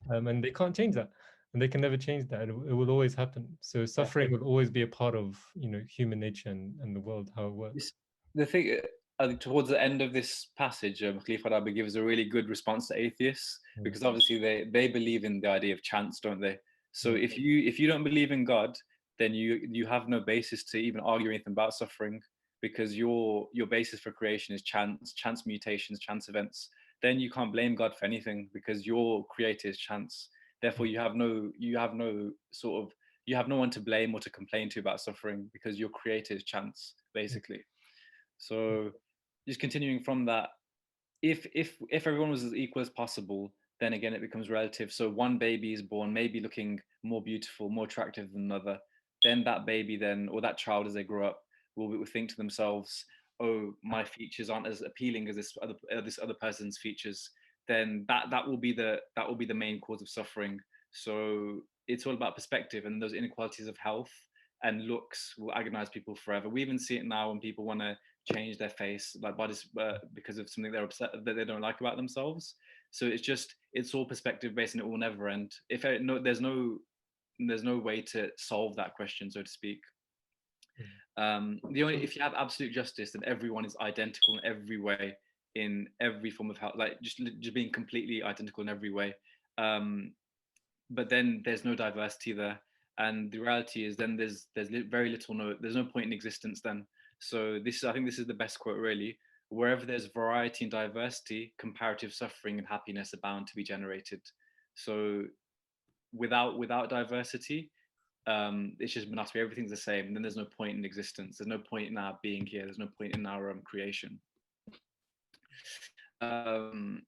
[SPEAKER 2] And they can't change that, and they can never change that. It will always happen. So suffering will always be a part of human nature and the world, how it works.
[SPEAKER 7] The thing, towards the end of this passage, Khalifa Rabi gives a really good response to atheists, because obviously they believe in the idea of chance, don't they? So if you don't believe in God, then you have no basis to even argue anything about suffering, because your basis for creation is chance mutations, chance events. Then you can't blame God for anything, because your creator is chance. Therefore, you have no one to blame or to complain to about suffering, because your creator is chance, basically. So just continuing from that, if everyone was as equal as possible, then again it becomes relative. So one baby is born maybe looking more beautiful, more attractive than another. Then that baby or that child, as they grow up, will think to themselves, oh, my features aren't as appealing as this other person's features. Then that will be the main cause of suffering. So it's all about perspective, and those inequalities of health and looks will agonize people forever. We even see it now when people want to change their face, like bodies, because of something they're upset that they don't like about themselves. So it's all perspective based, and it will never end. There's no way to solve that question, so to speak. If you have absolute justice, then everyone is identical in every way, in every form of health, like just being completely identical in every way. But then there's no diversity there, and the reality is then there's no point in existence then. So I think this is the best quote, really. Wherever there's variety and diversity, comparative suffering and happiness are bound to be generated. So without diversity, it's just monotony. Everything's the same, and then there's no point in existence. There's no point in our being here. There's no point in our creation. Then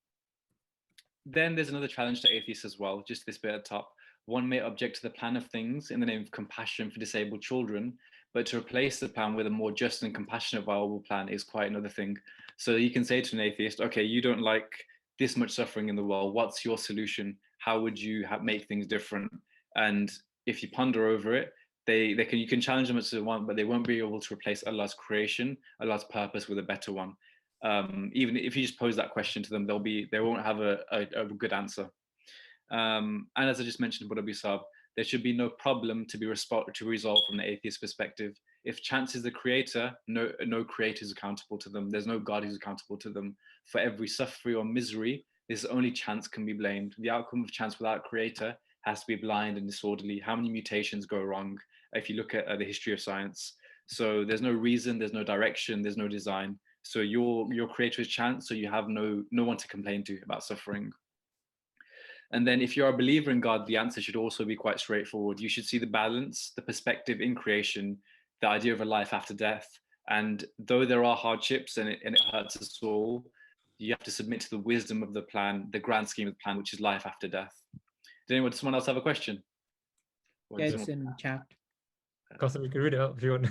[SPEAKER 7] there's another challenge to atheists as well, just this bit at the top. One may object to the plan of things in the name of compassion for disabled children, but to replace the plan with a more just and compassionate, viable plan is quite another thing. So you can say to an atheist, okay, you don't like this much suffering in the world. What's your solution? How would you make things different? And if you ponder over it, you can challenge them as they want, but they won't be able to replace Allah's creation, Allah's purpose, with a better one. Even if you just pose that question to them, they won't have a good answer. And as I just mentioned, Abu Saab, there should be no problem to resolve from the atheist perspective. If chance is the creator, no creator is accountable to them. There's no God who's accountable to them. For every suffering or misery, this only chance can be blamed. The outcome of chance without creator has to be blind and disorderly. How many mutations go wrong if you look at the history of science? So there's no reason, there's no direction, there's no design. So your creator is chance, so you have no one to complain to about suffering. And then if you're a believer in God, the answer should also be quite straightforward. You should see the balance, the perspective in creation, the idea of a life after death. And though there are hardships and it hurts us all, you have to submit to the wisdom of the plan, the grand scheme of the plan, which is life after death. Does someone else have a question? When
[SPEAKER 3] Yeah,
[SPEAKER 7] someone-
[SPEAKER 3] it's in chat.
[SPEAKER 2] Qasim, you can read it out if you want.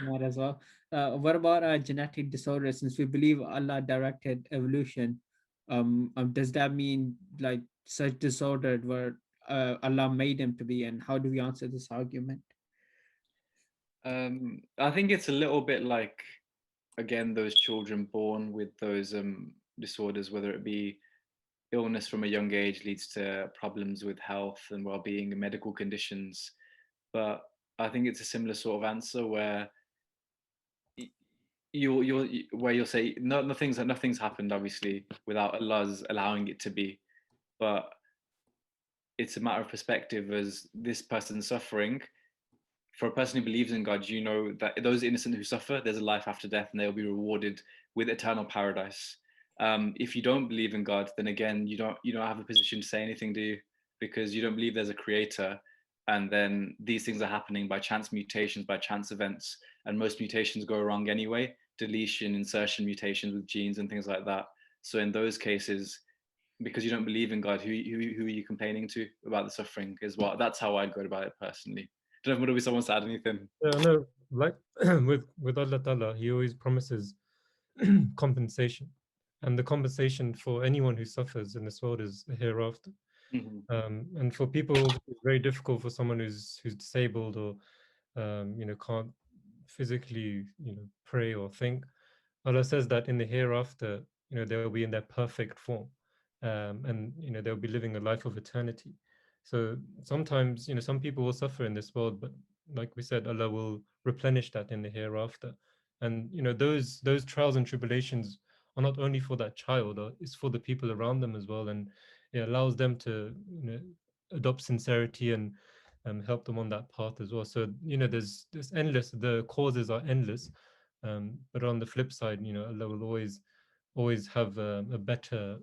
[SPEAKER 3] Might as well. What about genetic disorders? Since we believe Allah directed evolution, does that mean like such disordered were Allah made them to be? And how do we answer this argument?
[SPEAKER 7] I think it's a little bit like, again, those children born with those disorders, whether it be illness from a young age leads to problems with health and well-being and medical conditions. But I think it's a similar sort of answer where you'll say nothing's happened obviously without Allah's allowing it to be, but it's a matter of perspective. As this person's suffering, for a person who believes in God, you know that those innocent who suffer, there's a life after death and they'll be rewarded with eternal paradise. If you don't believe in God, then again, you don't have a position to say anything, do you? Because you don't believe there's a creator, and then these things are happening by chance mutations, by chance events, and most mutations go wrong anyway, deletion, insertion mutations with genes and things like that. So in those cases, because you don't believe in God, who are you complaining to about the suffering? That's how I'd go about it personally. I don't know if someone wants to add anything.
[SPEAKER 2] Yeah, no, like with Allah Ta'ala, He always promises compensation, and the compensation for anyone who suffers in this world is hereafter. And for people, it's very difficult for someone who's disabled or can't physically pray or think. Allah says that in the hereafter, they will be in their perfect form, and they'll be living a life of eternity. So sometimes some people will suffer in this world, but like we said, Allah will replenish that in the hereafter. And those trials and tribulations are not only for that child, it's for the people around them as well, and it allows them to adopt sincerity and help them on that path as well. So there's endless, the causes are endless, but on the flip side, Allah will always have a better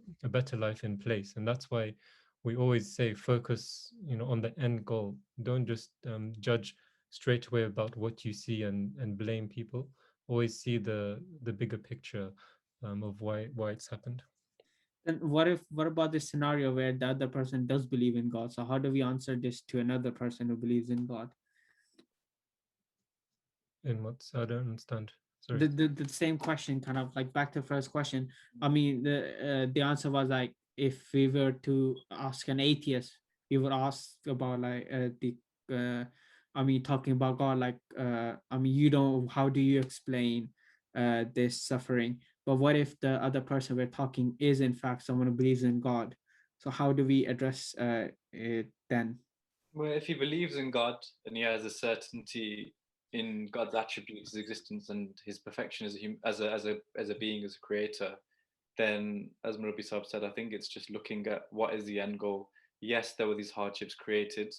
[SPEAKER 2] life in place. And that's why we always say focus on the end goal. Don't just judge straight away about what you see and blame people. Always see the bigger picture of why it's happened.
[SPEAKER 3] And what about this scenario where the other person does believe in God? So how do we answer this to another person who believes in God?
[SPEAKER 2] In what? I don't understand. Sorry.
[SPEAKER 3] The same question, kind of like back to the first question. I mean, the answer was like, if we were to ask an atheist, we would ask about like talking about God, like how do you explain this suffering? But what if the other person we're talking is in fact someone who believes in God? So how do we address it then?
[SPEAKER 7] Well, if he believes in God and he has a certainty in God's attributes, his existence, and his perfection as a being, as a creator, then, as Murabi Saab said, I think it's just looking at what is the end goal. Yes, there were these hardships created,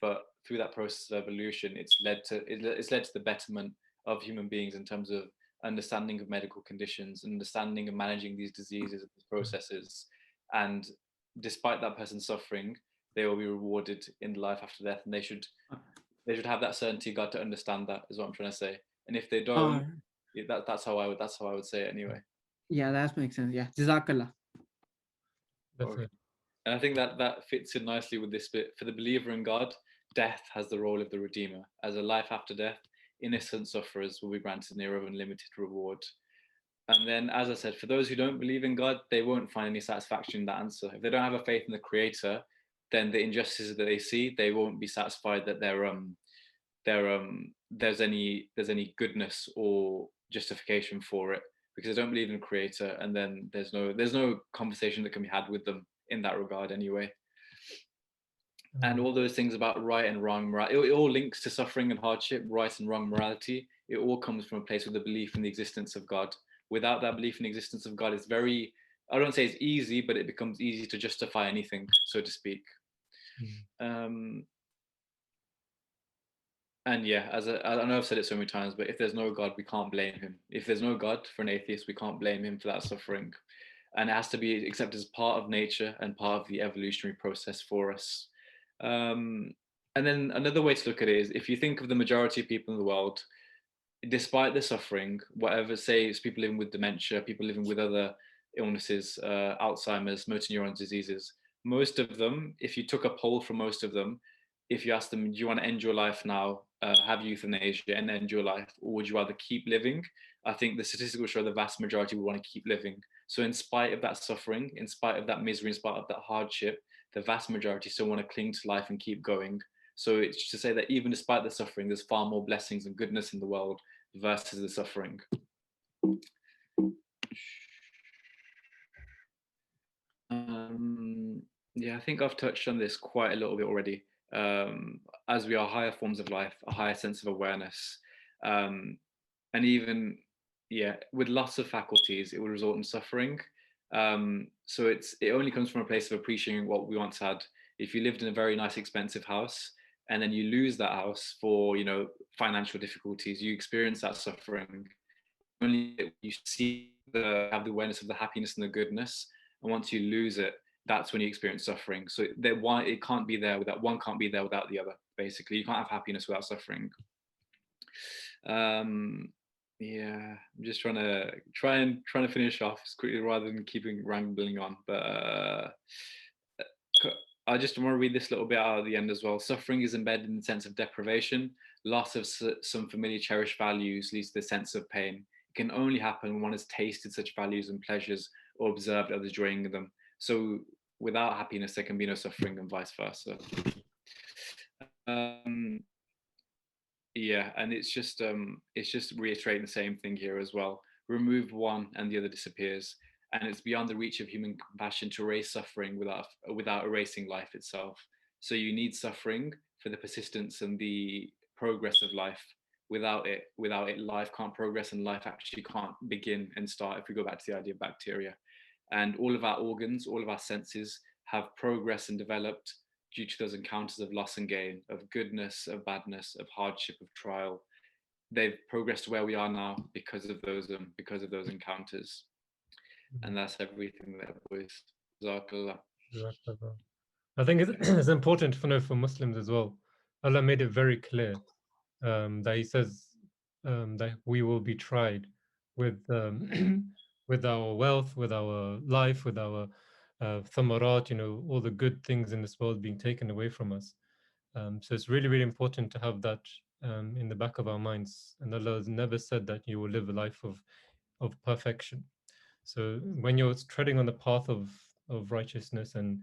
[SPEAKER 7] but through that process of evolution, it's led to the betterment of human beings in terms of understanding of medical conditions, understanding of managing these diseases and these processes. And despite that person suffering, they will be rewarded in life after death, and they should have that certainty, God, to understand that, is what I'm trying to say. And if they don't, that's how I would say it anyway.
[SPEAKER 3] Yeah, that makes sense. Yeah, Jazakallah.
[SPEAKER 2] Definitely.
[SPEAKER 7] And I think that fits in nicely with this bit. For the believer in God, death has the role of the Redeemer. As a life after death, innocent sufferers will be granted near of unlimited reward. And then, as I said, for those who don't believe in God, they won't find any satisfaction in that answer. If they don't have a faith in the Creator, then the injustices that they see, they won't be satisfied that there's any goodness or justification for it, because they don't believe in the Creator, and then there's no conversation that can be had with them in that regard anyway. And all those things about right and wrong morality, it all links to suffering and hardship, right and wrong morality. It all comes from a place with the belief in the existence of God. Without that belief in the existence of God, it's very, I don't say it's easy, but it becomes easy to justify anything, so to speak. And yeah, I know I've said it so many times, but if there's no God, we can't blame him. If there's no God for an atheist, we can't blame him for that suffering. And it has to be accepted as part of nature and part of the evolutionary process for us. And then another way to look at it is, if you think of the majority of people in the world, despite the suffering, whatever, say it's people living with dementia, people living with other illnesses, Alzheimer's, motor neuron diseases, most of them, if you took a poll from most of them, if you ask them, do you want to end your life now, have euthanasia and end your life, or would you rather keep living? I think the statistics will show the vast majority will want to keep living. So in spite of that suffering, in spite of that misery, in spite of that hardship, the vast majority still want to cling to life and keep going. So it's to say that even despite the suffering, there's far more blessings and goodness in the world versus the suffering. Yeah, I think I've touched on this quite a little bit already. As we are higher forms of life, a higher sense of awareness, and even, yeah, with lots of faculties, it will result in suffering. So it only comes from a place of appreciating what we once had. If you lived in a very nice, expensive house, and then you lose that house for, you know, financial difficulties, you experience that suffering. Only you have the awareness of the happiness and the goodness, and once you lose it, that's when you experience suffering. So it can't be there without one, can't be there without the other. Basically, you can't have happiness without suffering. Yeah, I'm just trying to finish off as quickly rather than keeping rambling on. But I just want to read this little bit out at the end as well. Suffering is embedded in the sense of deprivation. Loss of some familiar cherished values leads to the sense of pain. It can only happen when one has tasted such values and pleasures or observed others enjoying them. So without happiness, there can be no suffering, and vice versa. Yeah, and it's just reiterating the same thing here as well. Remove one and the other disappears, and it's beyond the reach of human compassion to erase suffering without erasing life itself. So you need suffering for the persistence and the progress of life. Without it, life can't progress, and life actually can't begin and start. If we go back to the idea of bacteria, and all of our organs, all of our senses have progressed and developed due to those encounters of loss and gain, of goodness, of badness, of hardship, of trial. They've progressed to where we are now because of those encounters. And that's everything there, boys. Jazakallah.
[SPEAKER 2] I think it's important to know for Muslims as well. Allah made it very clear that He says that we will be tried with with our wealth, with our life, with our thamarat, you know, all the good things in this world being taken away from us. So it's really, really important to have that in the back of our minds. And Allah has never said that you will live a life of perfection. So when you're treading on the path of righteousness, and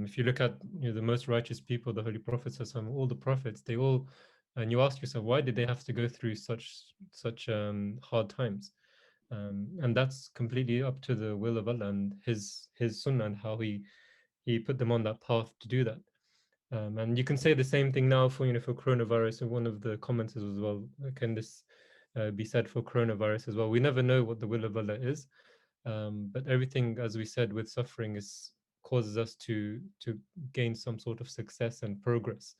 [SPEAKER 2] if you look at, you know, the most righteous people, the Holy Prophets, all the prophets, they all, and you ask yourself, why did they have to go through such hard times? And that's completely up to the will of Allah and His Sunnah, and how He put them on that path to do that. And you can say the same thing now for, you know, for coronavirus. And one of the comments as well, can this be said for coronavirus as well? We never know what the will of Allah is, but everything, as we said, with suffering causes us to gain some sort of success and progress.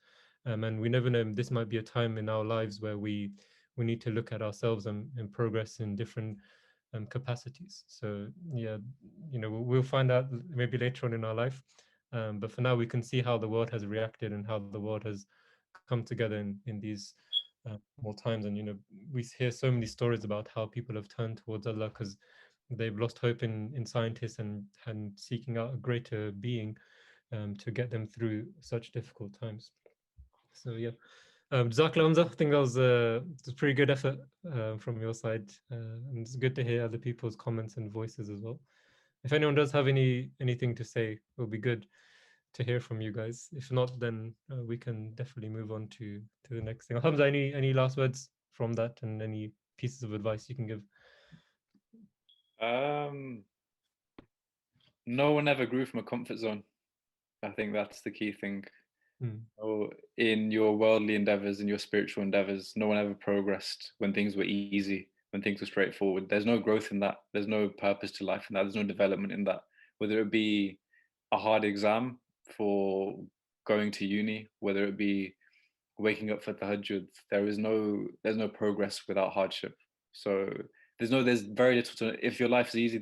[SPEAKER 2] And we never know, this might be a time in our lives where we need to look at ourselves and progress in different capacities. So yeah, you know, we'll find out maybe later on in our life. But for now, we can see how the world has reacted and how the world has come together in these more times. And, you know, we hear so many stories about how people have turned towards Allah because they've lost hope in scientists and seeking out a greater being to get them through such difficult times. So yeah, Jazakallah Hamza, I think that was a pretty good effort from your side, and it's good to hear other people's comments and voices as well. If anyone does have anything to say, it'll be good to hear from you guys. If not, then we can definitely move on to the next thing. Hamza, any last words from that, and any pieces of advice you can give?
[SPEAKER 7] No one ever grew from a comfort zone. I think that's the key thing. So in your worldly endeavors, in your spiritual endeavors, no one ever progressed when things were easy, when things were straightforward. There's no growth in that. There's no purpose to life in that. There's no development in that. Whether it be a hard exam for going to uni, whether it be waking up for tahajjud, there's no progress without hardship. So there's very little to, if your life's easy,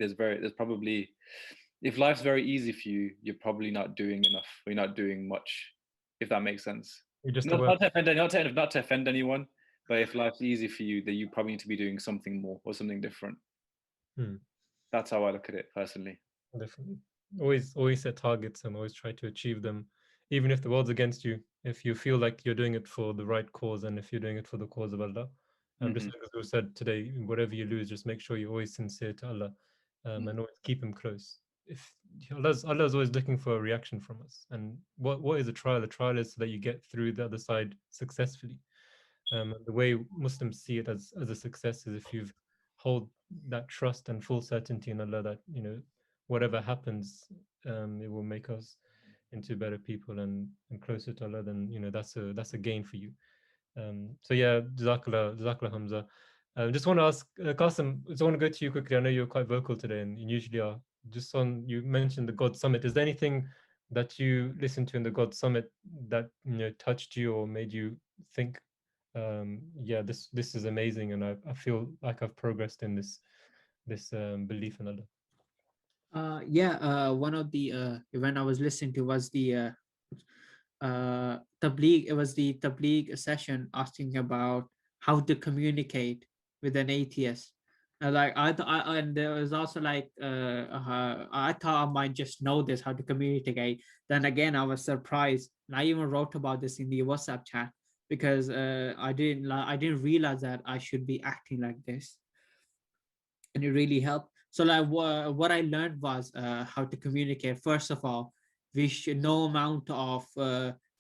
[SPEAKER 7] if life's very easy for you, you're probably not doing enough, or you're not doing much, if that makes sense. Not to offend anyone, but if life's easy for you, then you probably need to be doing something more or something different. That's how I look at it personally.
[SPEAKER 2] Definitely. Always set targets and always try to achieve them even if the world's against you, if you feel like you're doing it for the right cause and if you're doing it for the cause of Allah, just like as we said today, whatever you lose, just make sure you're always sincere to Allah, and always keep Him close. If Allah's always looking for a reaction from us, and what is a trial? A trial is so that you get through the other side successfully. The way Muslims see it as a success is if you've hold that trust and full certainty in Allah that whatever happens, it will make us into better people and closer to Allah. Then that's a gain for you. So yeah, Jazakallah Hamza. Just want to ask Qasim, just want to go to you quickly. I know you're quite vocal today and you usually are. Just on, you mentioned the God Summit. Is there anything that you listened to in the God Summit that touched you or made you think, yeah, this is amazing, and I feel like I've progressed in this belief in Allah?
[SPEAKER 3] One of the event I was listening to was the tabligh. It was the tabligh session asking about how to communicate with an atheist. Like and there was also like I thought I might just know this how to communicate. Then again, I was surprised, and I even wrote about this in the WhatsApp chat because I didn't realize that I should be acting like this, and it really helped. So like what I learned was how to communicate. First of all, we should no amount of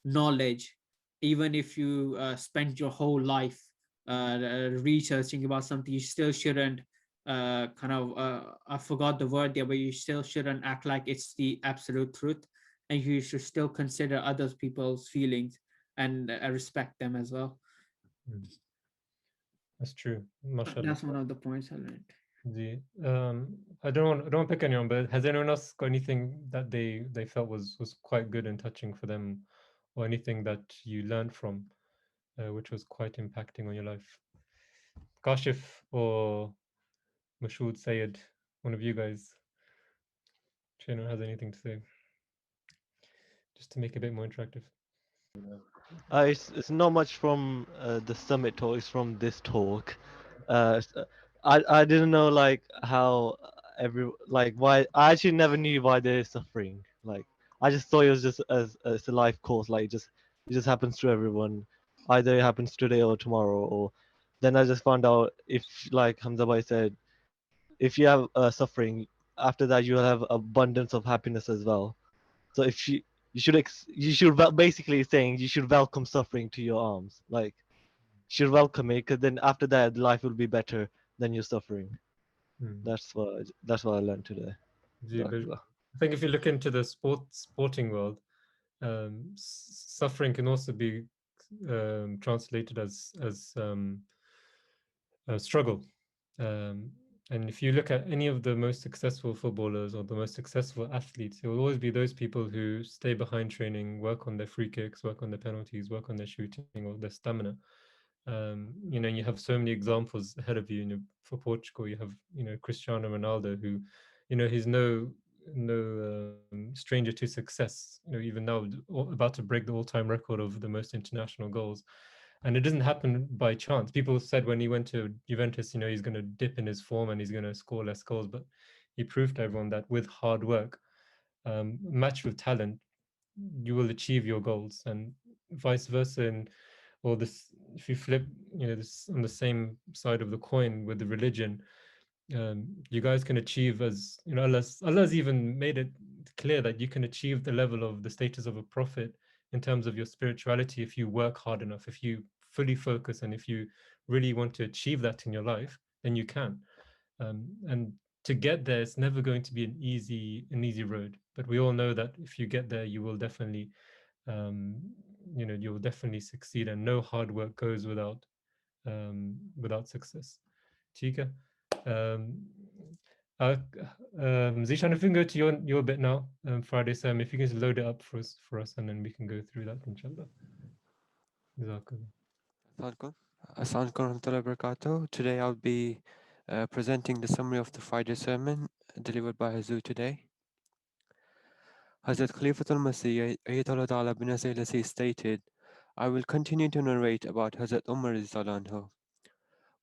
[SPEAKER 3] knowledge, even if you spend your whole life researching about something, you still shouldn't I forgot the word there, but you still shouldn't act like it's the absolute truth, and you should still consider other people's feelings and respect them as well.
[SPEAKER 2] That's true. Mashallah.
[SPEAKER 3] That's one of the points I learned.
[SPEAKER 2] I don't want to pick anyone, but has anyone else got anything that they felt was quite good and touching for them, or anything that you learned from, which was quite impacting on your life? Kashif or Mashood, Sayed, one of you guys, if anyone has anything to say, just to make it a bit more interactive.
[SPEAKER 9] It's not much from the summit talk. It's from this talk. I didn't know like how why I actually never knew why they're suffering. Like I just thought it was just as it's a life course. Like it just happens to everyone. Either it happens today or tomorrow. Or then I just found out if like Hamza Bhai said, if you have suffering, after that you will have abundance of happiness as well. So if you should basically saying you should welcome suffering to your arms, like you should welcome it, because then after that life will be better than your suffering. That's what I learned today.
[SPEAKER 2] I think if you look into the sporting world, suffering can also be translated as struggle. And if you look at any of the most successful footballers or the most successful athletes, it will always be those people who stay behind training, work on their free kicks, work on their penalties, work on their shooting or their stamina. You have so many examples ahead of you. For Portugal, you have Cristiano Ronaldo, who he's no stranger to success. Even now about to break the all-time record of the most international goals. And it doesn't happen by chance. People said when he went to Juventus, he's going to dip in his form and he's going to score less goals. But he proved to everyone that with hard work, matched with talent, you will achieve your goals, and vice versa. And or this, if you flip, this on the same side of the coin with the religion, you guys can achieve, as Allah's even made it clear that you can achieve the level of the status of a prophet in terms of your spirituality if you work hard enough, if you fully focus, and if you really want to achieve that in your life, then you can. And to get there, it's never going to be an easy road. But we all know that if you get there, you will definitely, you'll definitely succeed. And no hard work goes without success. Tika. Zishan, if we can go to your bit now, Friday, Sam, if you can just load it up for us, and then we can go through that, inshallah.
[SPEAKER 10] Assalamualaikum warahmatullahi wabarakatuh. Today I'll be presenting the summary of the Friday sermon delivered by Hazur today. Hazrat Khalifatul Masih Ayatollah Ta'ala bin Nasir stated, I will continue to narrate about Hazrat Umar anhu.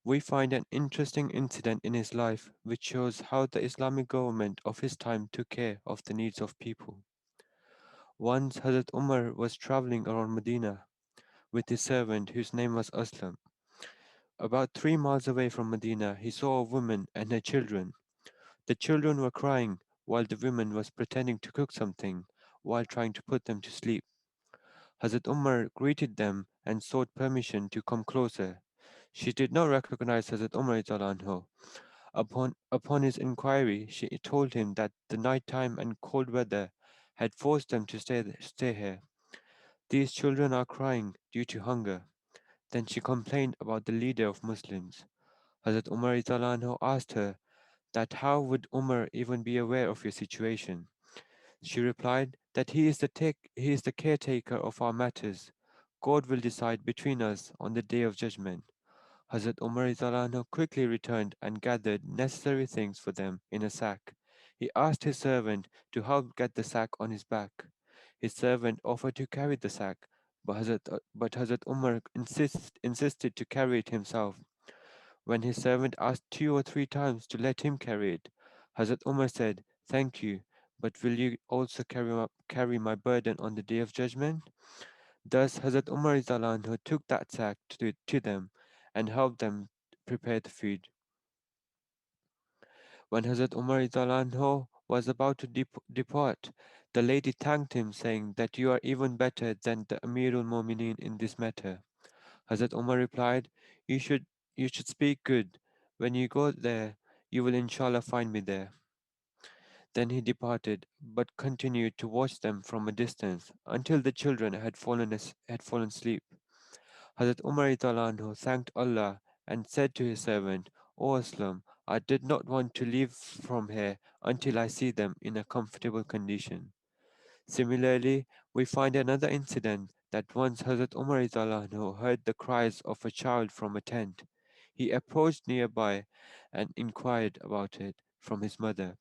[SPEAKER 10] We find an interesting incident in his life which shows how the Islamic government of his time took care of the needs of people. Once Hazrat Umar was traveling around Medina with his servant whose name was Aslam. About 3 miles away from Medina, he saw a woman and her children. The children were crying while the woman was pretending to cook something while trying to put them to sleep. Hazrat Umar greeted them and sought permission to come closer. She did not recognize Hazrat Umar anhu. Upon his inquiry, she told him that the night time and cold weather had forced them to stay here. These children are crying due to hunger. Then she complained about the leader of Muslims. Hazrat Umar anhu asked her that how would Umar even be aware of your situation? She replied that he is the caretaker of our matters. God will decide between us on the day of judgment. Hazrat Umar anhu quickly returned and gathered necessary things for them in a sack. He asked his servant to help get the sack on his back. His servant offered to carry the sack, but Hazrat Umar insisted to carry it himself. When his servant asked 2 or 3 times to let him carry it, Hazrat Umar said, "Thank you, but will you also carry my burden on the day of judgment?" Thus Hazrat Umar who took that sack to them and helped them prepare the food. When Hazrat Umar anhu was about to depart, the lady thanked him, saying that you are even better than the Amirul Mu'mineen in this matter. Hazrat Umar replied, you should speak good. When you go there, you will inshallah find me there. Then he departed, but continued to watch them from a distance until the children had fallen asleep. Hazrat Umar anhu thanked Allah and said to his servant, O Aslam, I did not want to leave from here until I see them in a comfortable condition. Similarly, we find another incident that once Hazrat Umar anhu heard the cries of a child from a tent. He approached nearby and inquired about it from his mother.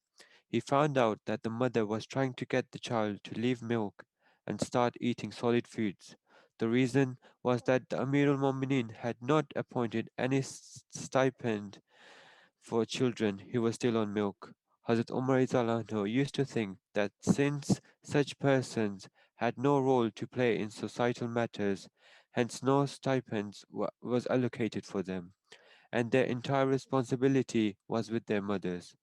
[SPEAKER 10] He found out that the mother was trying to get the child to leave milk and start eating solid foods. The reason was that the Amir al-Mu'mineen had not appointed any stipend for children who were still on milk. Hazrat Umar anhu used to think that since such persons had no role to play in societal matters, hence no stipends was allocated for them, and their entire responsibility was with their mothers.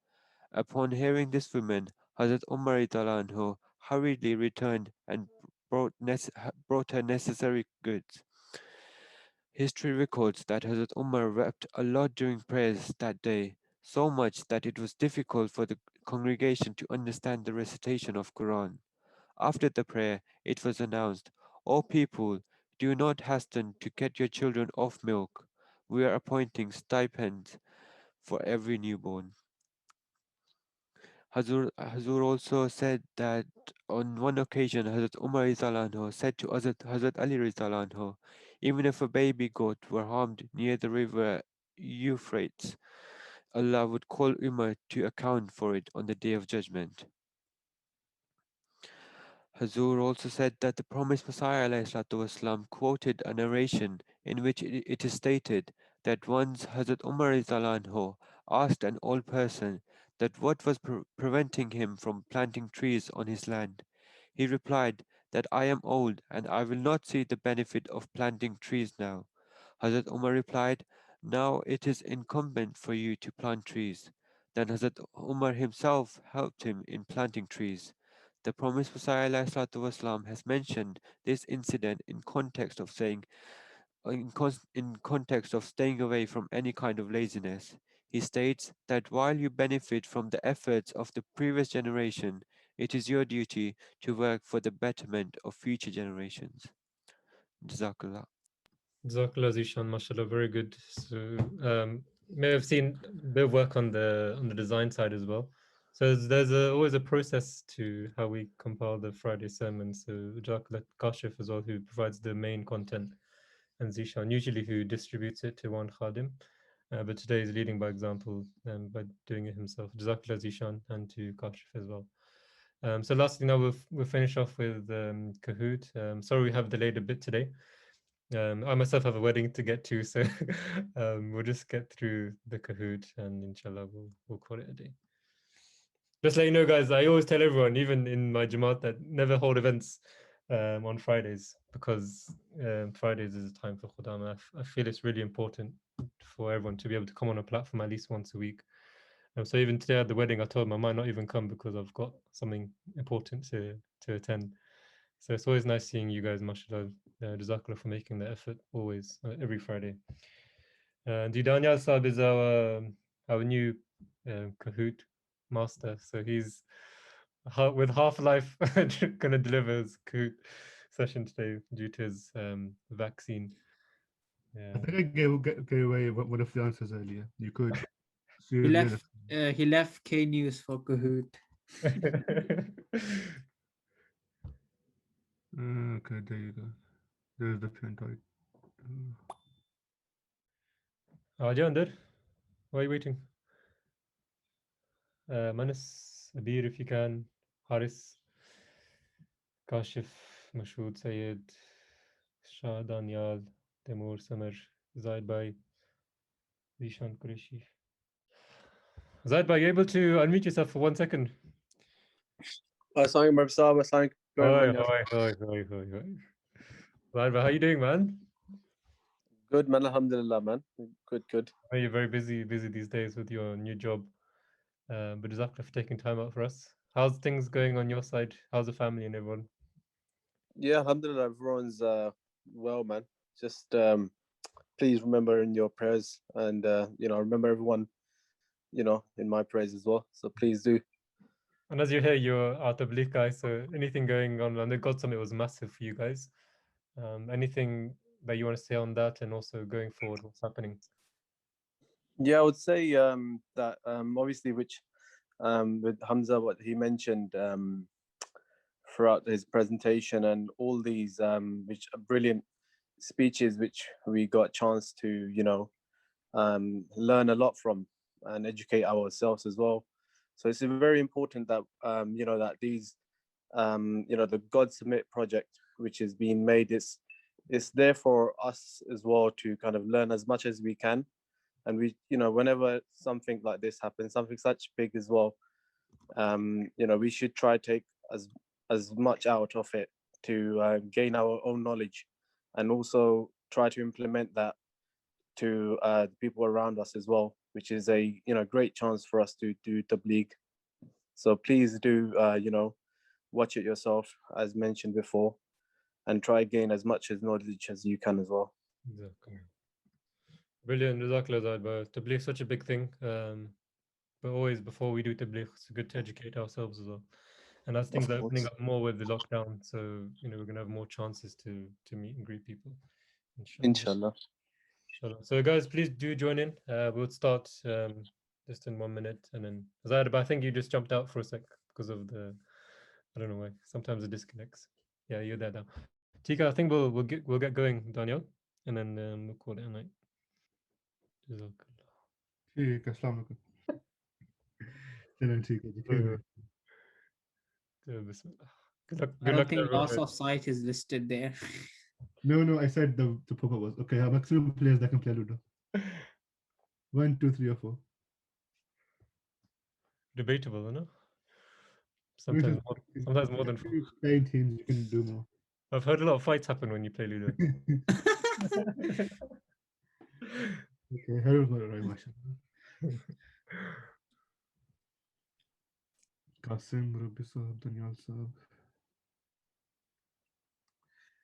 [SPEAKER 10] Upon hearing this woman, Hazrat Umar anhu hurriedly returned and brought her necessary goods. History records that Hazrat Umar wept a lot during prayers that day, so much that it was difficult for the congregation to understand the recitation of Quran. After the prayer, it was announced, O people, do not hasten to get your children off milk. We are appointing stipends for every newborn. Hazur also said that on one occasion Hazrat Umar anhu said to Hazrat Ali anhu, even if a baby goat were harmed near the river Euphrates, Allah would call Umar to account for it on the day of judgment. Hazur also said that the promised Messiah والسلام, quoted a narration in which it is stated that once Hazrat Umar anhu asked an old person that what was preventing him from planting trees on his land. He replied that I am old and I will not see the benefit of planting trees now. Hazrat Umar replied, now it is incumbent for you to plant trees. Then Hazrat Umar himself helped him in planting trees. The promised Messiah والسلام, has mentioned this incident in context of saying, in context of staying away from any kind of laziness. He states that while you benefit from the efforts of the previous generation, it is your duty to work for the betterment of future generations. Jazakallah.
[SPEAKER 2] Jazakallah Zishan, mashallah, very good. So may have seen a bit of work on the design side as well. So there's always a process to how we compile the Friday sermon. So Jazakallah Kashif as well, who provides the main content, and Zishan usually who distributes it to one Khadim. But today is leading by example by doing it himself. Jazakallah Zishan and to Kashif as well. So lastly, now we'll finish off with Kahoot. Sorry we have delayed a bit today. I myself have a wedding to get to, so we'll just get through the Kahoot and inshallah we'll call it a day. Just let you know, guys, I always tell everyone, even in my Jamaat, that never hold events on Fridays, because Fridays is a time for Khuddam. I feel it's really important for everyone to be able to come on a platform at least once a week. So even today at the wedding, I told them I might not even come because I've got something important to attend. So it's always nice seeing you guys, mashallah. Jazakallah for making the effort always, every Friday. Daniel Saab is our new Kahoot master. So he's with Half-Life gonna deliver his Kahoot session today due to his vaccine.
[SPEAKER 11] I think I gave away one of the answers earlier. You could.
[SPEAKER 3] He left K News for Kahoot.
[SPEAKER 11] Okay, there you go. There's the pin type.
[SPEAKER 2] Jander, why are you waiting? Manas, Abir, if you can, Haris, Kashif, Mashood, Sayed, Shah, Daniel, Temur, Samar, Zaid Bhai, Zishan Qureshi. Zaid Bhai, you able to unmute yourself for 1 second?
[SPEAKER 12] Assalamu alaikum.
[SPEAKER 2] Zaid Bhai, how you doing, man?
[SPEAKER 12] Good, man. Alhamdulillah, man. Good.
[SPEAKER 2] I know you're very busy these days with your new job. But Jazakallah for taking time out for us. How's things going on your side? How's the family and everyone?
[SPEAKER 12] Yeah, alhamdulillah, everyone's well, man. Just please remember in your prayers, and remember everyone, in my prayers as well. So please do.
[SPEAKER 2] And as you hear, you're out of Bleak, guys. So anything going on? And the God Summit was massive for you guys. Anything that you want to say on that, and also going forward, what's happening?
[SPEAKER 12] Yeah, I would say that obviously, which with Hamza, what he mentioned throughout his presentation, and all these which are brilliant speeches, which we got a chance to learn a lot from and educate ourselves as well. So it's very important that that these the God Submit project, which is being made, it's there for us as well to kind of learn as much as we can. And we, whenever something like this happens, something such big as well, we should try to take as much out of it to gain our own knowledge, and also try to implement that to the people around us as well, which is a great chance for us to do tabligh. So please do watch it yourself, as mentioned before, and try gain as much as knowledge as you can as well.
[SPEAKER 2] Exactly. Brilliant, Jazakallah Zaid Bhai. Tabligh is such a big thing. But always before we do tabligh, it's good to educate ourselves as well. And as things are opening up more with the lockdown, so we're gonna have more chances to meet and greet people.
[SPEAKER 12] Inshallah.
[SPEAKER 2] So guys, please do join in. We'll start just in 1 minute, and then Zaid, I think you just jumped out for a sec because of I don't know why. Sometimes it disconnects. Yeah, you're there now. Tika, I think we'll get going, Daniel, and then we'll call it a night.
[SPEAKER 11] ठीक है, अस्सलाम वालेकुम. चलो ठीक है जी.
[SPEAKER 2] Bismillah. Good luck.
[SPEAKER 3] I don't think loss of sight is listed there.
[SPEAKER 11] No, I said the pop-up was okay. Our maximum players that can play Ludo. 1, 2, 3, or 4.
[SPEAKER 2] Debatable, no? Sometimes more than 4.
[SPEAKER 11] Playing teams, you can do more.
[SPEAKER 2] I've heard a lot of fights happen when you play Ludo.
[SPEAKER 11] Okay, Harold got it right, mashallah. Qasim, Rabbi Saab, Daniel Saab.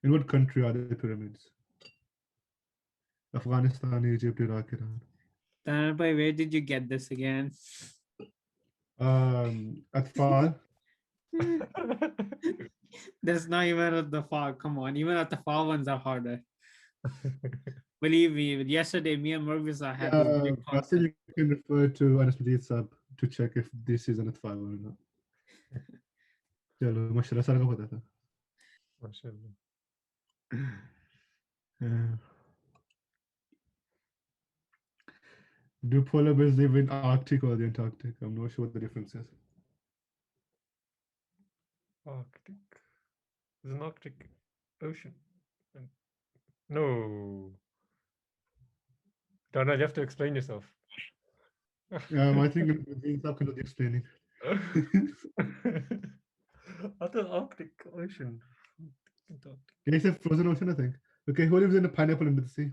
[SPEAKER 11] In what country are the pyramids? Afghanistan, Egypt, Iraq, Iran.
[SPEAKER 3] Tanarbai, where did you get this again?
[SPEAKER 11] Atfal.
[SPEAKER 3] There's not even at the far. Come on, even at the far ones are harder. Believe me, yesterday me and Murvisa had this big
[SPEAKER 11] Qasim, you can refer to Anas Majid Saab to check if this is an Atfal or not. चलो माशाल्लाह सारा को पता था.
[SPEAKER 2] Mashallah.
[SPEAKER 11] Do polar bears live in Arctic or the Antarctic? I'm not sure what the difference is.
[SPEAKER 2] Arctic. There's an Arctic Ocean. No. Daniel, you have to explain yourself.
[SPEAKER 11] I think Saab can do the explaining.
[SPEAKER 2] I thought Arctic Ocean.
[SPEAKER 11] Can you say frozen ocean? I think. Okay, who lives in a pineapple under the sea?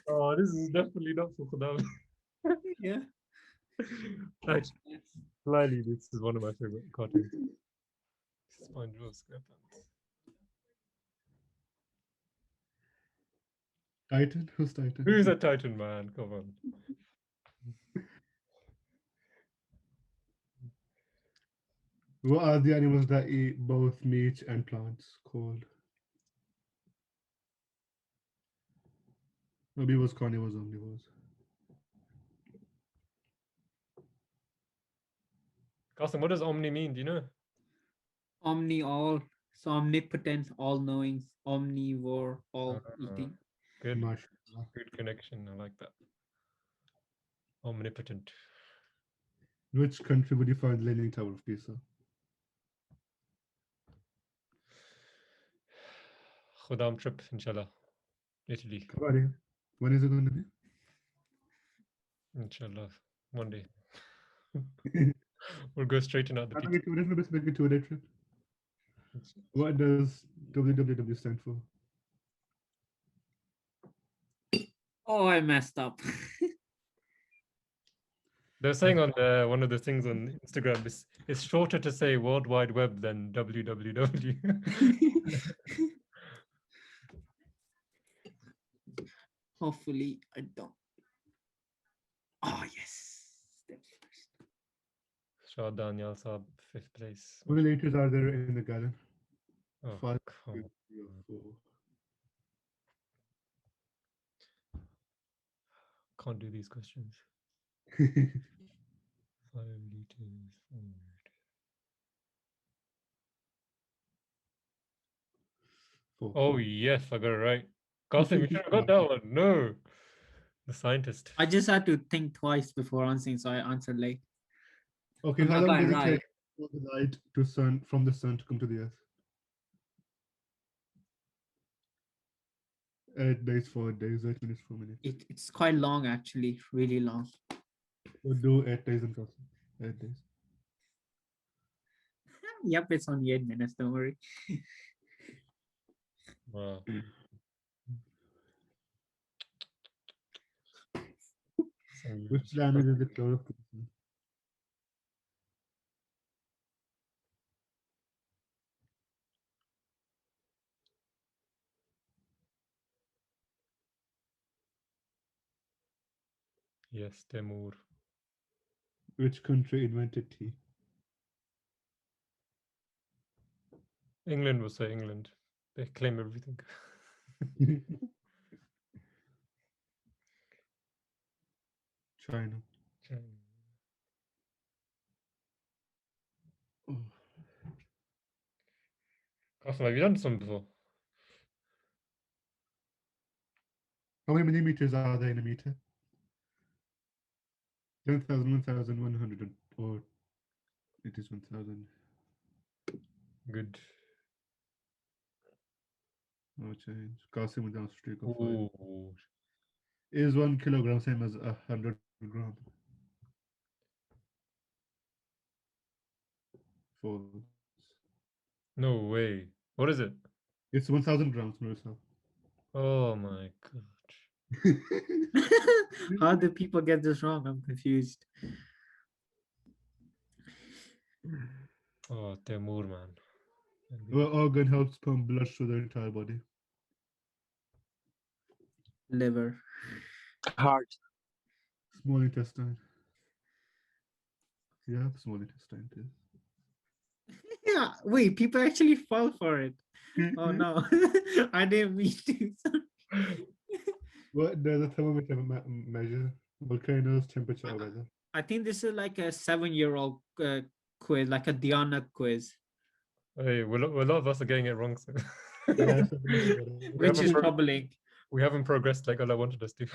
[SPEAKER 2] Oh, this is definitely not for Khuddam.
[SPEAKER 3] Yeah.
[SPEAKER 2] Like, slightly, this is one of my favorite cartoons. SpongeBob SquarePants.
[SPEAKER 11] Titan? Who's Titan?
[SPEAKER 2] Who's a Titan, man? Come on.
[SPEAKER 11] What are the animals that eat both meat and plants called? Herbivores, carnivores, omnivores.
[SPEAKER 2] Qasim, what does omni mean? Do you know?
[SPEAKER 3] Omni all, so omnipotent, all knowing, omnivore, all eating.
[SPEAKER 2] Good.
[SPEAKER 11] Mashallah.
[SPEAKER 2] Good connection. I like that. Omnipotent.
[SPEAKER 11] Which country would you find the Leaning Tower of Pisa?
[SPEAKER 2] Khuddam trip, inshallah. Italy.
[SPEAKER 11] Kabari. When is it going to be?
[SPEAKER 2] Inshallah. One day. We'll go straighten out the
[SPEAKER 11] I'll
[SPEAKER 2] pizza.
[SPEAKER 11] make it 2 days, maybe make it 2 day trip. What does www stand for?
[SPEAKER 3] Oh, I messed up.
[SPEAKER 2] They're saying on one of the things on Instagram, it's shorter to say World Wide Web than www.
[SPEAKER 3] Hopefully, I don't. Oh, yes. Steps first.
[SPEAKER 2] Shah Daniel Saab, 5th place.
[SPEAKER 11] How many liters are there in the gallon?
[SPEAKER 2] Oh,
[SPEAKER 11] 5,
[SPEAKER 2] come
[SPEAKER 11] 3, or 4.
[SPEAKER 2] Can't do these questions. 5 liters. Oh, yes, I got it right. Qasim, you should have got that one. No. The scientist.
[SPEAKER 3] I just had to think twice before answering, so I answered late.
[SPEAKER 11] Okay,
[SPEAKER 3] And
[SPEAKER 11] how
[SPEAKER 3] I
[SPEAKER 11] long
[SPEAKER 3] got it
[SPEAKER 11] does it
[SPEAKER 3] right.
[SPEAKER 11] take for the light to from the sun to come to the earth? 8 days, 4 days, 8 minutes, 4 minutes.
[SPEAKER 3] It's quite long, actually, really long.
[SPEAKER 11] We'll do 8 days and 8 days.
[SPEAKER 3] Yep, it's only 8 minutes, don't worry.
[SPEAKER 2] Wow.
[SPEAKER 11] Which planet is the closest to the sun?
[SPEAKER 2] Yes, Temur.
[SPEAKER 11] Which country invented tea?
[SPEAKER 2] England will say England. They claim everything.
[SPEAKER 11] China. Oh.
[SPEAKER 2] Qasim, have you done this one before?
[SPEAKER 11] How many millimeters are there in a meter? 10,000, 1,100, or it is 1,000.
[SPEAKER 2] Good.
[SPEAKER 11] No change. Qasim with the streak of 5.
[SPEAKER 2] Ooh.
[SPEAKER 11] Is 1 kilogram same as 100 grams? False.
[SPEAKER 2] No way. What is it?
[SPEAKER 11] It's 1,000 grams, Marissa.
[SPEAKER 2] Oh my god.
[SPEAKER 3] How do people get this wrong? I'm confused.
[SPEAKER 2] Oh, Temur, man.
[SPEAKER 11] What organ helps pump blood through the entire body?
[SPEAKER 3] Liver.
[SPEAKER 10] Heart.
[SPEAKER 11] Small intestine. Yeah, small intestine too.
[SPEAKER 3] Yeah, wait, people actually fall for it. Oh no, I didn't mean to.
[SPEAKER 11] What does a thermometer measure? Volcanoes, temperature, or weather?
[SPEAKER 3] I think this is like a 7-year-old quiz, like a Diana quiz.
[SPEAKER 2] Hey, a lot of us are getting it wrong. So.
[SPEAKER 11] Yeah,
[SPEAKER 3] Which is troubling.
[SPEAKER 2] We haven't progressed like Allah wanted us to.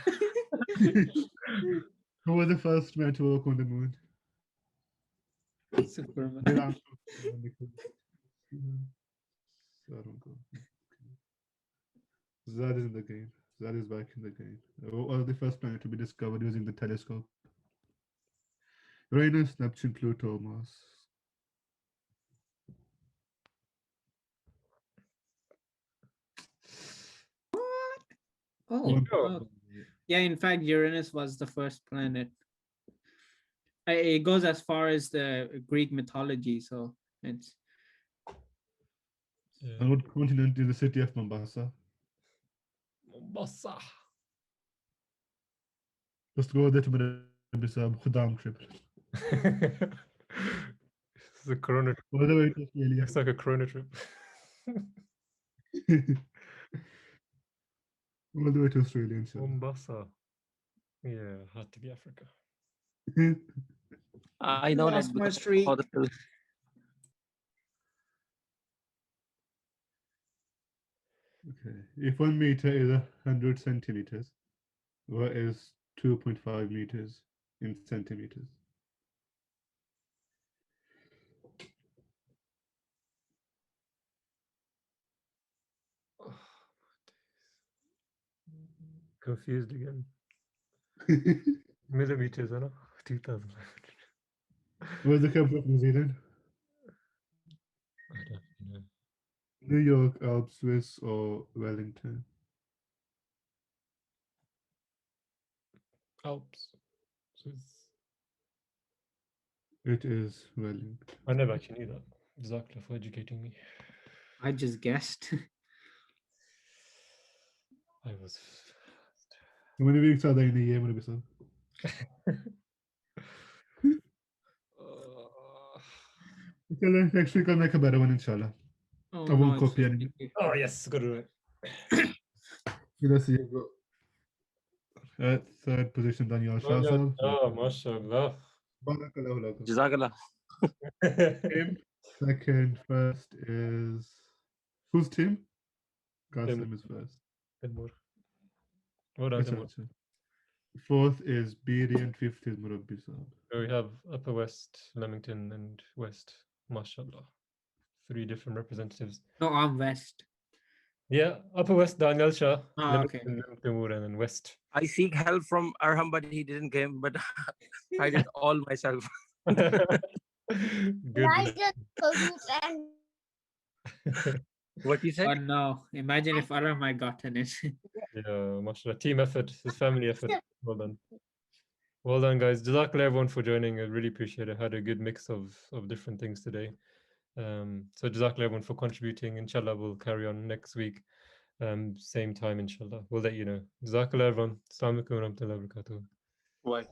[SPEAKER 11] Who was the first man to walk on the moon?
[SPEAKER 3] Superman.
[SPEAKER 11] Zad is in the game. Zad is back in the game. What was the first planet to be discovered using the telescope? Uranus, Neptune, Pluto, Mars.
[SPEAKER 3] Oh,
[SPEAKER 11] One.
[SPEAKER 3] oh. Yeah, in fact, Uranus was the first planet. It goes as far as the Greek mythology, so it's
[SPEAKER 11] And what continent is the city of Mombasa?
[SPEAKER 2] Mombasa.
[SPEAKER 11] Just go there to Bissau Khuddam trip.
[SPEAKER 2] It's a corona trip.
[SPEAKER 11] All the way to Australia.
[SPEAKER 2] It's like a corona trip.
[SPEAKER 11] All the way to Australia, inshallah.
[SPEAKER 2] Mombasa. Yeah, had to be Africa.
[SPEAKER 13] I know that
[SPEAKER 3] lost my
[SPEAKER 13] because
[SPEAKER 3] streak.
[SPEAKER 13] horizontal.
[SPEAKER 11] Okay. If 1 meter is 100 centimeters, what is 2.5 meters in centimeters?
[SPEAKER 2] Confused again. Millimeters, I know. 2000.
[SPEAKER 11] Where's the capital of New Zealand?
[SPEAKER 2] I don't know.
[SPEAKER 11] New York, Alps, Swiss, or Wellington?
[SPEAKER 2] Alps. Swiss.
[SPEAKER 11] It is Wellington.
[SPEAKER 2] I never actually knew that. Exactly for educating me.
[SPEAKER 3] I just guessed.
[SPEAKER 2] I was.
[SPEAKER 11] How many weeks are there in a year, Manabi-san? Okay, next week I'll make a better one, inshallah.
[SPEAKER 3] Oh,
[SPEAKER 11] I won't
[SPEAKER 3] no,
[SPEAKER 11] copy
[SPEAKER 3] it's-
[SPEAKER 11] anything.
[SPEAKER 2] Oh, yes, got it
[SPEAKER 11] right. Let's see. At third position, Daniel Shah. sir.
[SPEAKER 2] Oh, mashallah.
[SPEAKER 11] Barakallahu lakum.
[SPEAKER 13] Jazakallah.
[SPEAKER 11] Tim, second, first is who's Tim? Qasim is first.
[SPEAKER 2] Timur. Well done,
[SPEAKER 11] Acha,
[SPEAKER 2] Timur.
[SPEAKER 11] acha. Fourth is Biri and fifth is Murabbi Sahab.
[SPEAKER 2] So we have Upper West, Leamington, and West. Mashallah. 3 different representatives.
[SPEAKER 3] No, I'm West.
[SPEAKER 2] Yeah, Upper West, Daniel Shah.
[SPEAKER 3] Ah, okay.
[SPEAKER 2] Leamington, Timur, and then West.
[SPEAKER 13] I seek help from Arham, but he didn't come. But I did all myself.
[SPEAKER 2] Good.
[SPEAKER 13] What you said?
[SPEAKER 3] Oh no! Imagine if Aram had gotten it.
[SPEAKER 2] Yeah, mashallah. Team effort, it's family effort. Well done. Well done, guys. Jazakallah everyone for joining. I really appreciate it. Had a good mix of different things today. So Jazakallah everyone for contributing. Inshallah, we'll carry on next week. Same time, inshallah. We'll let you know. Jazakallah everyone. Assalamu alaikum wa rahmatullahi wa barakatuh.
[SPEAKER 13] Why?